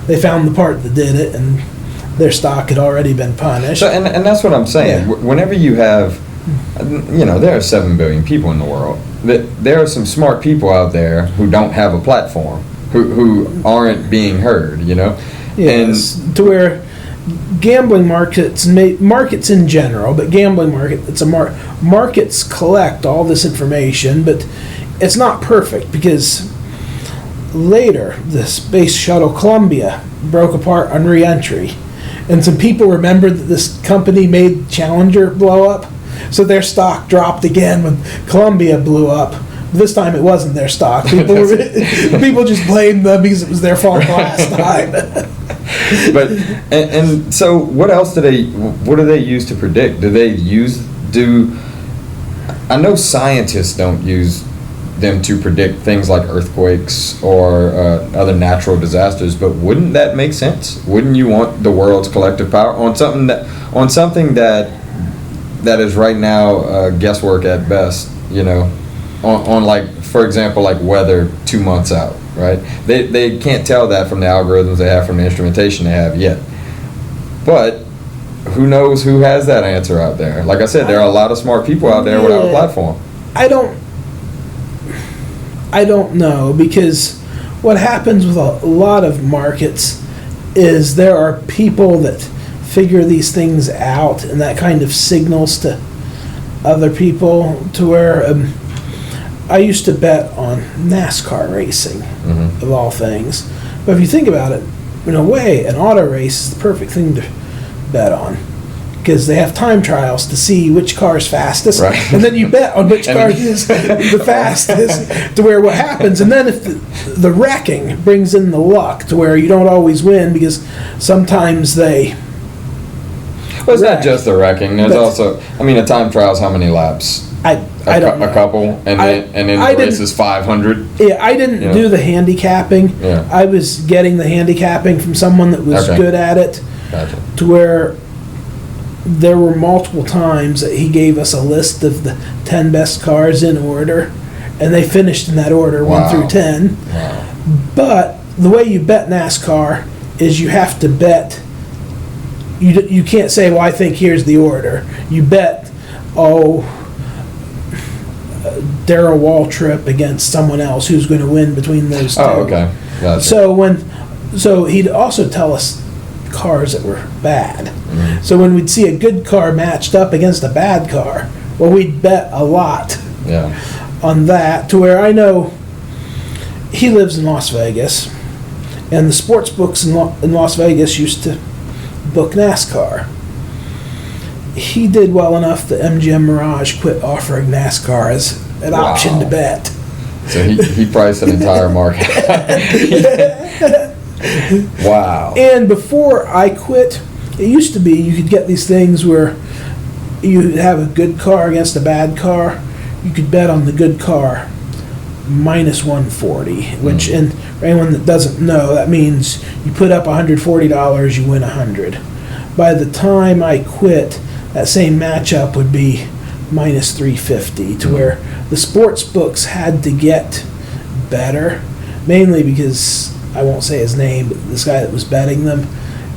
they found the part that did it, and their stock had already been punished. So, and that's what I'm saying. Yeah. Whenever you have, there are 7 billion people in the world. There are some smart people out there who don't have a platform, who aren't being heard, Yes, and to where gambling markets in general, but gambling markets collect all this information, but it's not perfect, because later the Space Shuttle Columbia broke apart on re-entry, and some people remembered that this company made Challenger blow up, so their stock dropped again when Columbia blew up. This time it wasn't their stock. People just blamed them because it was their fault last time. But and so what else do they use to predict? I know scientists don't use them to predict things like earthquakes or other natural disasters, but wouldn't that make sense? Wouldn't you want the world's collective power on something that is right now guesswork at best, on like, for example, like weather 2 months out, right? They can't tell that from the algorithms they have, from the instrumentation they have yet. But who knows who has that answer out there? Like I said, there are a lot of smart people out there without a platform. I don't know, because what happens with a lot of markets is there are people that figure these things out, and that kind of signals to other people, to where I used to bet on NASCAR racing, of all things. But if you think about it, in a way, an auto race is the perfect thing to bet on, because they have time trials to see which car is fastest, and then you bet on which car is the fastest, to where what happens. And then if the wrecking brings in the luck, to where you don't always win, because sometimes they... Well, it's not just the wrecking. There's also, a time trial is how many laps? I don't know. A couple, and then the race is 500. Yeah, I didn't do the handicapping. Yeah. I was getting the handicapping from someone that was good at it. Gotcha. To where there were multiple times that he gave us a list of the 10 best cars in order, and they finished in that order, 1 through 10. Wow. But the way you bet NASCAR is you have to bet. You can't say, well, I think here's the order. You bet, Darrell Waltrip against someone else, who's going to win between those two. Oh, okay. Gotcha. So he'd also tell us cars that were bad. So when we'd see a good car matched up against a bad car, well, we'd bet a lot on that, to where I know he lives in Las Vegas, and the sports books in Las Vegas used to book NASCAR. He did well enough that MGM Mirage quit offering NASCAR as an option to bet. So he priced an entire market. Wow. And before I quit, it used to be you could get these things where you have a good car against a bad car. You could bet on the good car minus 140, which, and for anyone that doesn't know, that means you put up $140, you win 100. By the time I quit, that same matchup would be minus 350, to where the sports books had to get better, mainly because, I won't say his name, but this guy that was betting them,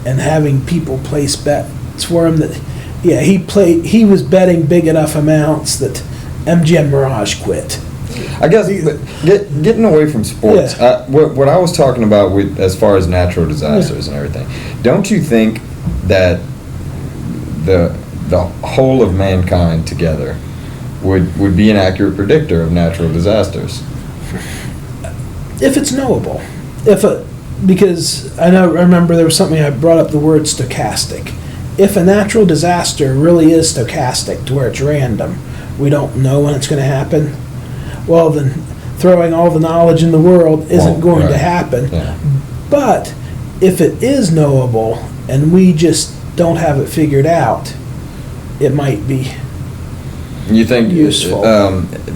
and having people place bets for him, that he was betting big enough amounts that MGM Mirage quit. I guess getting away from sports, what I was talking about with as far as natural disasters and everything, don't you think that the whole of mankind together would be an accurate predictor of natural disasters. If it's knowable. Because I remember there was something I brought up the word stochastic. If a natural disaster really is stochastic to where it's random, we don't know when it's going to happen, well then throwing all the knowledge in the world isn't going to happen. Yeah. But if it is knowable and we just don't have it figured out, it might be You think useful.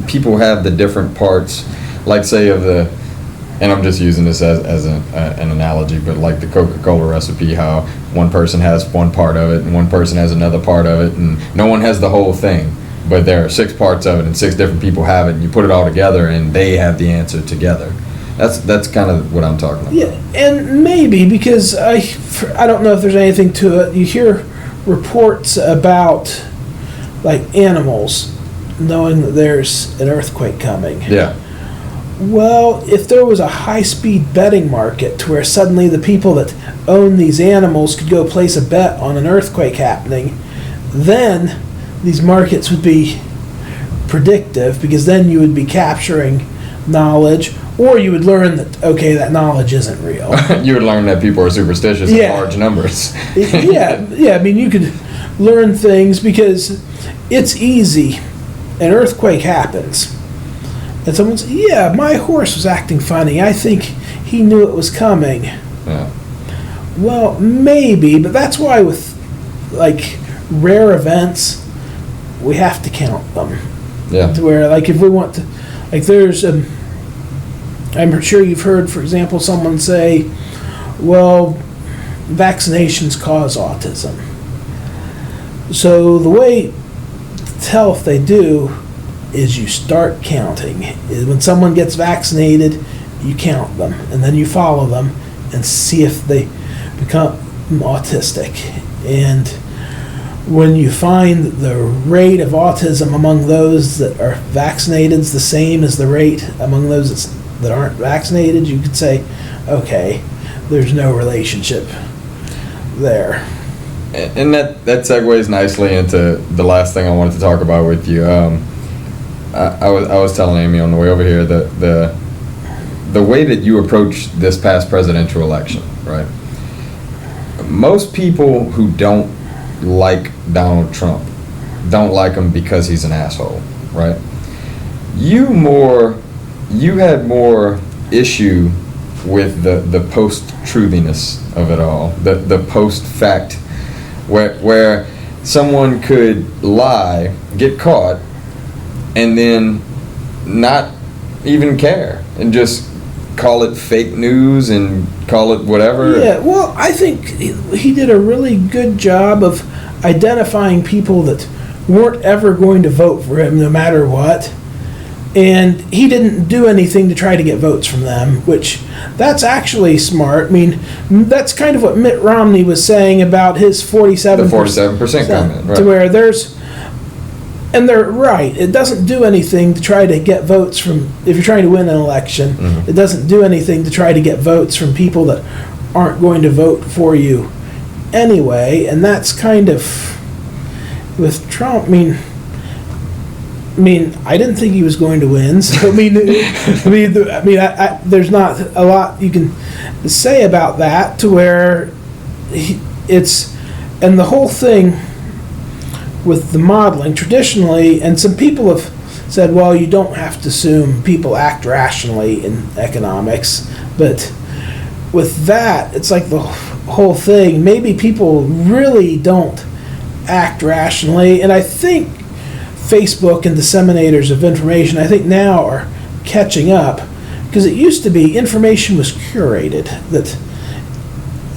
People have the different parts, like say of the, and I'm just using this as an analogy, but like the Coca-Cola recipe, how one person has one part of it and one person has another part of it, and no one has the whole thing, but there are 6 parts of it and 6 different people have it, and you put it all together and they have the answer together. That's kind of what I'm talking about. Yeah, and maybe because I don't know if there's anything to it. You hear reports about like animals knowing that there's an earthquake coming. Yeah. Well, if there was a high-speed betting market to where suddenly the people that own these animals could go place a bet on an earthquake happening, then these markets would be predictive, because then you would be capturing knowledge, or you would learn that, okay, that knowledge isn't real. You would learn that people are superstitious in large numbers. I mean, you could learn things because it's easy. An earthquake happens. And someone says, yeah, my horse was acting funny. I think he knew it was coming. Yeah. Well, maybe, but that's why with, like, rare events, we have to count them. Yeah. To where, like, if we want to, like, there's, I'm sure you've heard, for example, someone say, well, vaccinations cause autism. So the way to tell if they do is you start counting. When someone gets vaccinated, you count them, and then you follow them and see if they become autistic. And when you find the rate of autism among those that are vaccinated is the same as the rate among those that aren't vaccinated, you could say, okay, there's no relationship there. And that segues nicely into the last thing I wanted to talk about with you. I was telling Amy on the way over here that the way that you approach this past presidential election, right? Most people who don't like Donald Trump don't like him because he's an asshole, right? You had more issue with the post-truthiness of it all, the post-fact, where someone could lie, get caught, and then not even care and just call it fake news and call it whatever. Yeah, well, I think he did a really good job of identifying people that weren't ever going to vote for him no matter what. And he didn't do anything to try to get votes from them, which that's actually smart. I mean, that's kind of what Mitt Romney was saying about his 47%. The 47% comment, right. To where and they're right, it doesn't do anything to try to get votes from, if you're trying to win an election, It doesn't do anything to try to get votes from people that aren't going to vote for you anyway. And that's kind of, with Trump, I mean, I didn't think he was going to win. So there's not a lot you can say about that, to where and the whole thing with the modeling traditionally, and some people have said, well, you don't have to assume people act rationally in economics, but with that, it's like the whole thing. Maybe people really don't act rationally, and I think Facebook and disseminators of information, I think now are catching up, because it used to be information was curated, that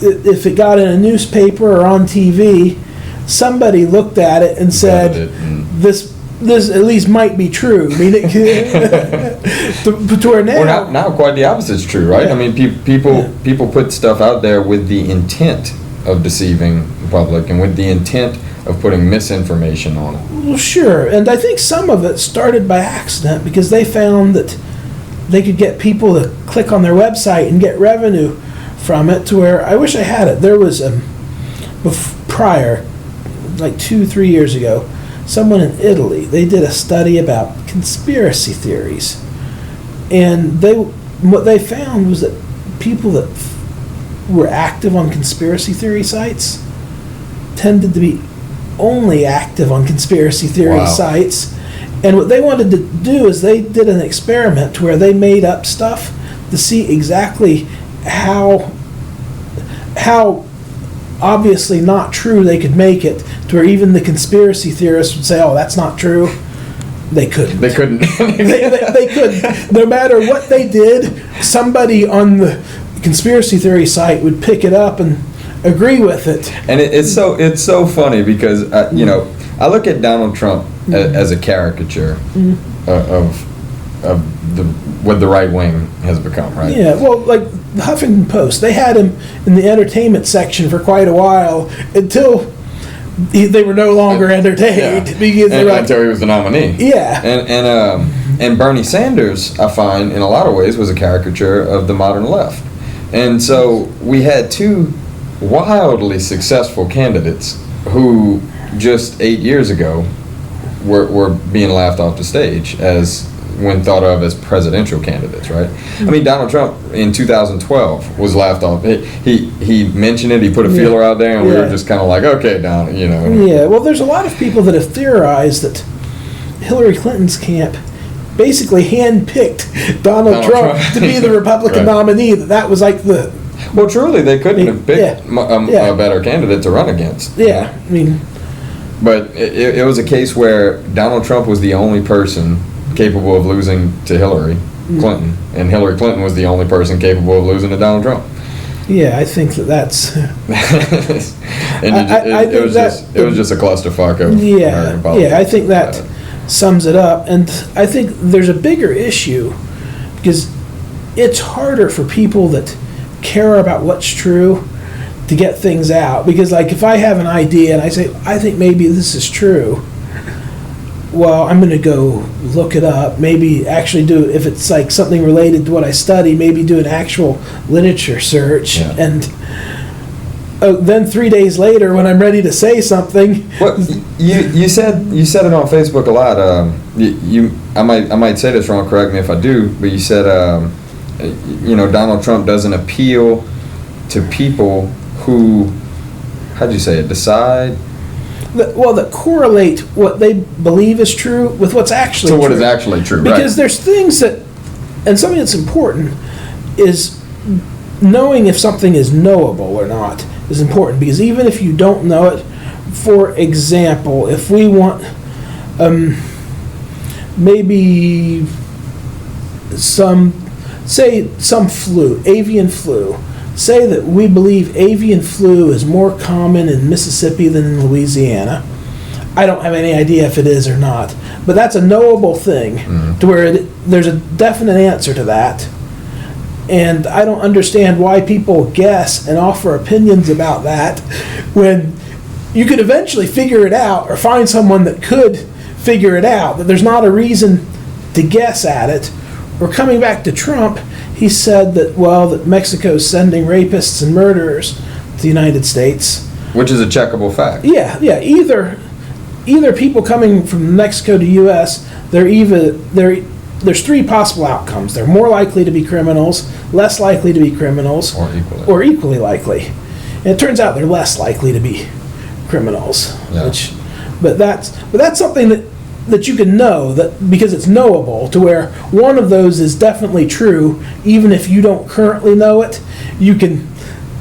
if it got in a newspaper or on TV, somebody looked at it and said, this at least might be true. I mean, to where now... Well, now quite the opposite is true, right? Yeah. I mean, people put stuff out there with the intent of deceiving the public and with the intent of putting misinformation on it. Well, sure, and I think some of it started by accident, because they found that they could get people to click on their website and get revenue from it, to where, I wish I had it, there was prior, like 2-3 years ago, someone in Italy. They did a study about conspiracy theories, and what they found was that people that were active on conspiracy theory sites tended to be only active on conspiracy theory sites. And what they wanted to do is they did an experiment where they made up stuff to see exactly how obviously not true they could make it, to where even the conspiracy theorists would say, oh, that's not true. They couldn't. They couldn't. they couldn't. No matter what they did, somebody on the conspiracy theory site would pick it up and agree with it. And it's so funny because you know, I look at Donald Trump as a caricature of what the right wing has become, right? Yeah, well, like the Huffington Post, they had him in the entertainment section for quite a while until they were no longer entertained. Yeah. Because until he was the nominee. Yeah. And Bernie Sanders, I find, in a lot of ways, was a caricature of the modern left. And so we had two wildly successful candidates who just 8 years ago were being laughed off the stage as when thought of as presidential candidates, right? I mean, Donald Trump in 2012 was laughed off. He mentioned it. He put a feeler out there, and we were just kind of like, okay, Donald, you know. Yeah. Well, there's a lot of people that have theorized that Hillary Clinton's camp basically handpicked Donald Trump to be the Republican nominee. That was like the. Well, truly, they couldn't have picked a better candidate to run against. Yeah, I mean. But it was a case where Donald Trump was the only person capable of losing to Hillary Clinton, and Hillary Clinton was the only person capable of losing to Donald Trump. Yeah, I think that's. And it was just a clusterfuck of American politics. Yeah, I think that sums it up, and I think there's a bigger issue because it's harder for people that care about what's true to get things out. Because, like, if I have an idea and I say, I think maybe this is true, well, I'm going to go look it up, maybe actually do, if it's like something related to what I study, maybe do an actual literature search. Yeah. And then 3 days later, when I'm ready to say something. Well, you said it on Facebook a lot. I might say this wrong, correct me if I do, but you said, you know, Donald Trump doesn't appeal to people who, how'd you say it, decide? That correlate what they believe is true with what's actually true. To what is actually true, right. Because there's things that, and something that's important is knowing if something is knowable or not is important. Because even if you don't know it, for example, if we want maybe some flu, avian flu, say that we believe avian flu is more common in Mississippi than in Louisiana. I don't have any idea if it is or not, but that's a knowable thing to where there's a definite answer to that. And I don't understand why people guess and offer opinions about that when you could eventually figure it out or find someone that could figure it out, that there's not a reason to guess at it. Or coming back to Trump, he said that, that Mexico's sending rapists and murderers to the United States. Which is a checkable fact. Yeah. Either people coming from Mexico to U.S., there's three possible outcomes. They're more likely to be criminals, less likely to be criminals, or equally likely. And it turns out they're less likely to be criminals. Yeah. But that's something that you can know, that because it's knowable, to where one of those is definitely true, even if you don't currently know it, you can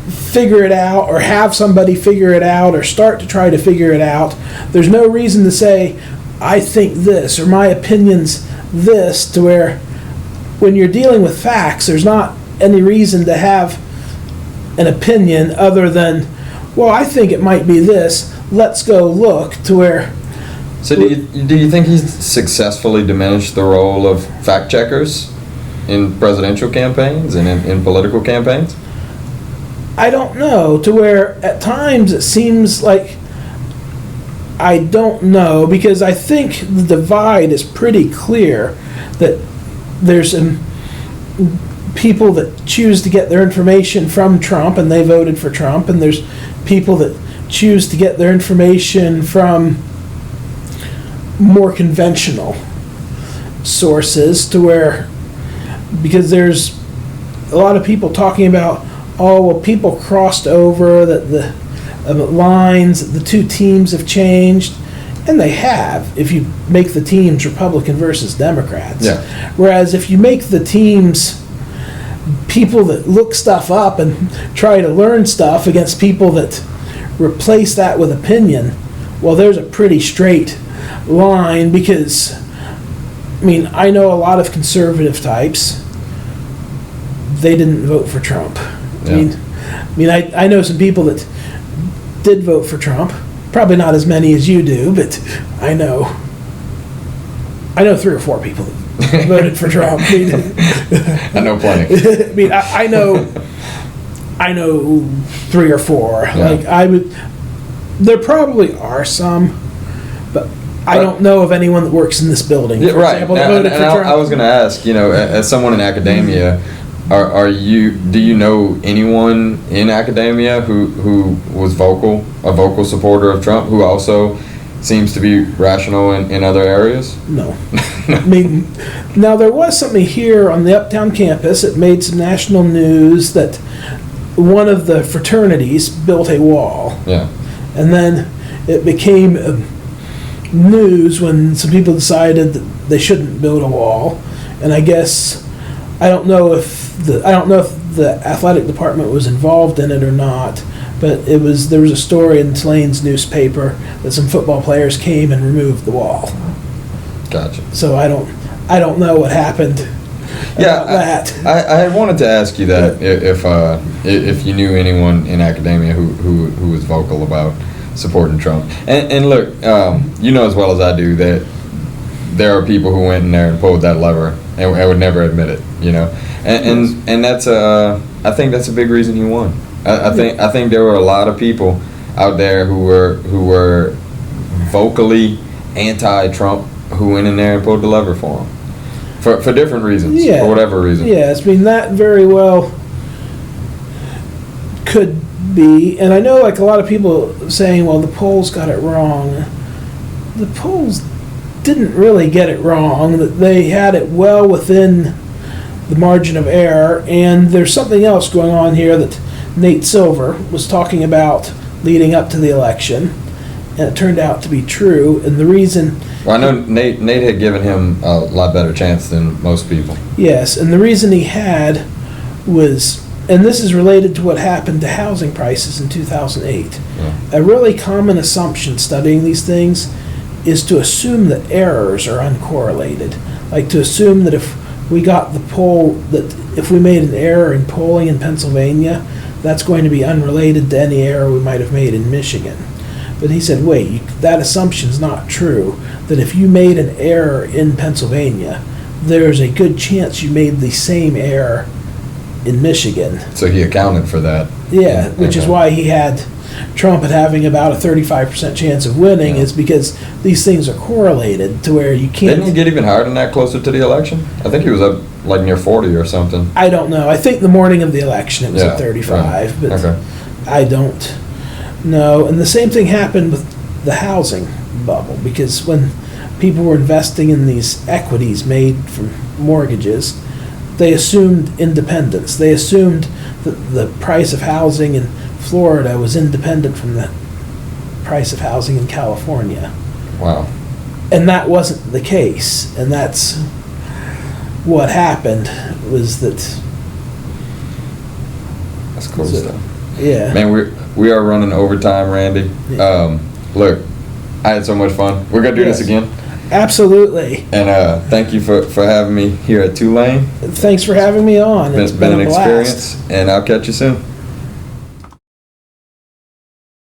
figure it out or have somebody figure it out or start to try to figure it out. There's no reason to say, I think this or my opinion's this, to where when you're dealing with facts, there's not any reason to have an opinion other than, I think it might be this, let's go look, to where. So do you think he's successfully diminished the role of fact checkers in presidential campaigns and in political campaigns? I don't know, to where at times it seems like I don't know, because I think the divide is pretty clear, that there's people that choose to get their information from Trump and they voted for Trump, and there's people that choose to get their information from more conventional sources to where, because there's a lot of people talking about, oh, well, people crossed over, that the lines, the two teams have changed, and they have, if you make the teams Republican versus Democrats. Yeah. Whereas if you make the teams people that look stuff up and try to learn stuff against people that replace that with opinion, well, there's a pretty straight line, because, I mean, I know a lot of conservative types, they didn't vote for Trump. Yeah. I know some people that did vote for Trump, probably not as many as you do, but I know 3 or 4 people that voted for Trump. I know plenty. I know 3 or 4. Yeah. There probably are some, but I don't know of anyone that works in this building, Yeah, for right. example, that voted for Trump. I was going to ask, as someone in academia, do you know anyone in academia who was a vocal supporter of Trump, who also seems to be rational in other areas? No. Now there was something here on the Uptown campus. It made some national news that one of the fraternities built a wall. Yeah. And then it became news when some people decided that they shouldn't build a wall. And I guess, I don't know if the athletic department was involved in it or not, but there was a story in Tulane's newspaper that some football players came and removed the wall. Gotcha. So I don't know what happened. Yeah, that. I wanted to ask you that if you knew anyone in academia who was vocal about supporting Trump. And look, you know as well as I do that there are people who went in there and pulled that lever and would never admit it. And that's I think that's a big reason he won. I think there were a lot of people out there who were vocally anti-Trump who went in there and pulled the lever for him for different reasons, for whatever reason. Yes, that very well could be. And I know, like, a lot of people saying, well, the polls got it wrong. The polls didn't really get it wrong. That they had it well within the margin of error. And there's something else going on here that Nate Silver was talking about leading up to the election, and it turned out to be true. And the reason... Well, I know Nate had given him a lot better chance than most people. Yes, and the reason he had was, and this is related to what happened to housing prices in 2008. Yeah. A really common assumption studying these things is to assume that errors are uncorrelated. Like to assume that if we got the poll, that if we made an error in polling in Pennsylvania, that's going to be unrelated to any error we might have made in Michigan. But he said, wait, that assumption's not true. That if you made an error in Pennsylvania, there's a good chance you made the same error in Michigan. So he accounted for that. Yeah, which is why he had Trump at having about a 35% chance of winning, is because these things are correlated to where you can't... Didn't he get even higher than that closer to the election? I think he was up like near 40 or something. I don't know. I think the morning of the election it was at 35, right. but I don't know. And the same thing happened with the housing bubble, because when people were investing in these equities made from mortgages, they assumed independence. They assumed that the price of housing in Florida was independent from the price of housing in California. Wow. And that wasn't the case. And that's what happened, was that... That's cool stuff. Yeah. Man, we are running overtime, Randy. Yeah. Look, I had so much fun. We're going to do this again. Absolutely. And thank you for having me here at Tulane. Thanks for having me on. It's been an experience, and I'll catch you soon.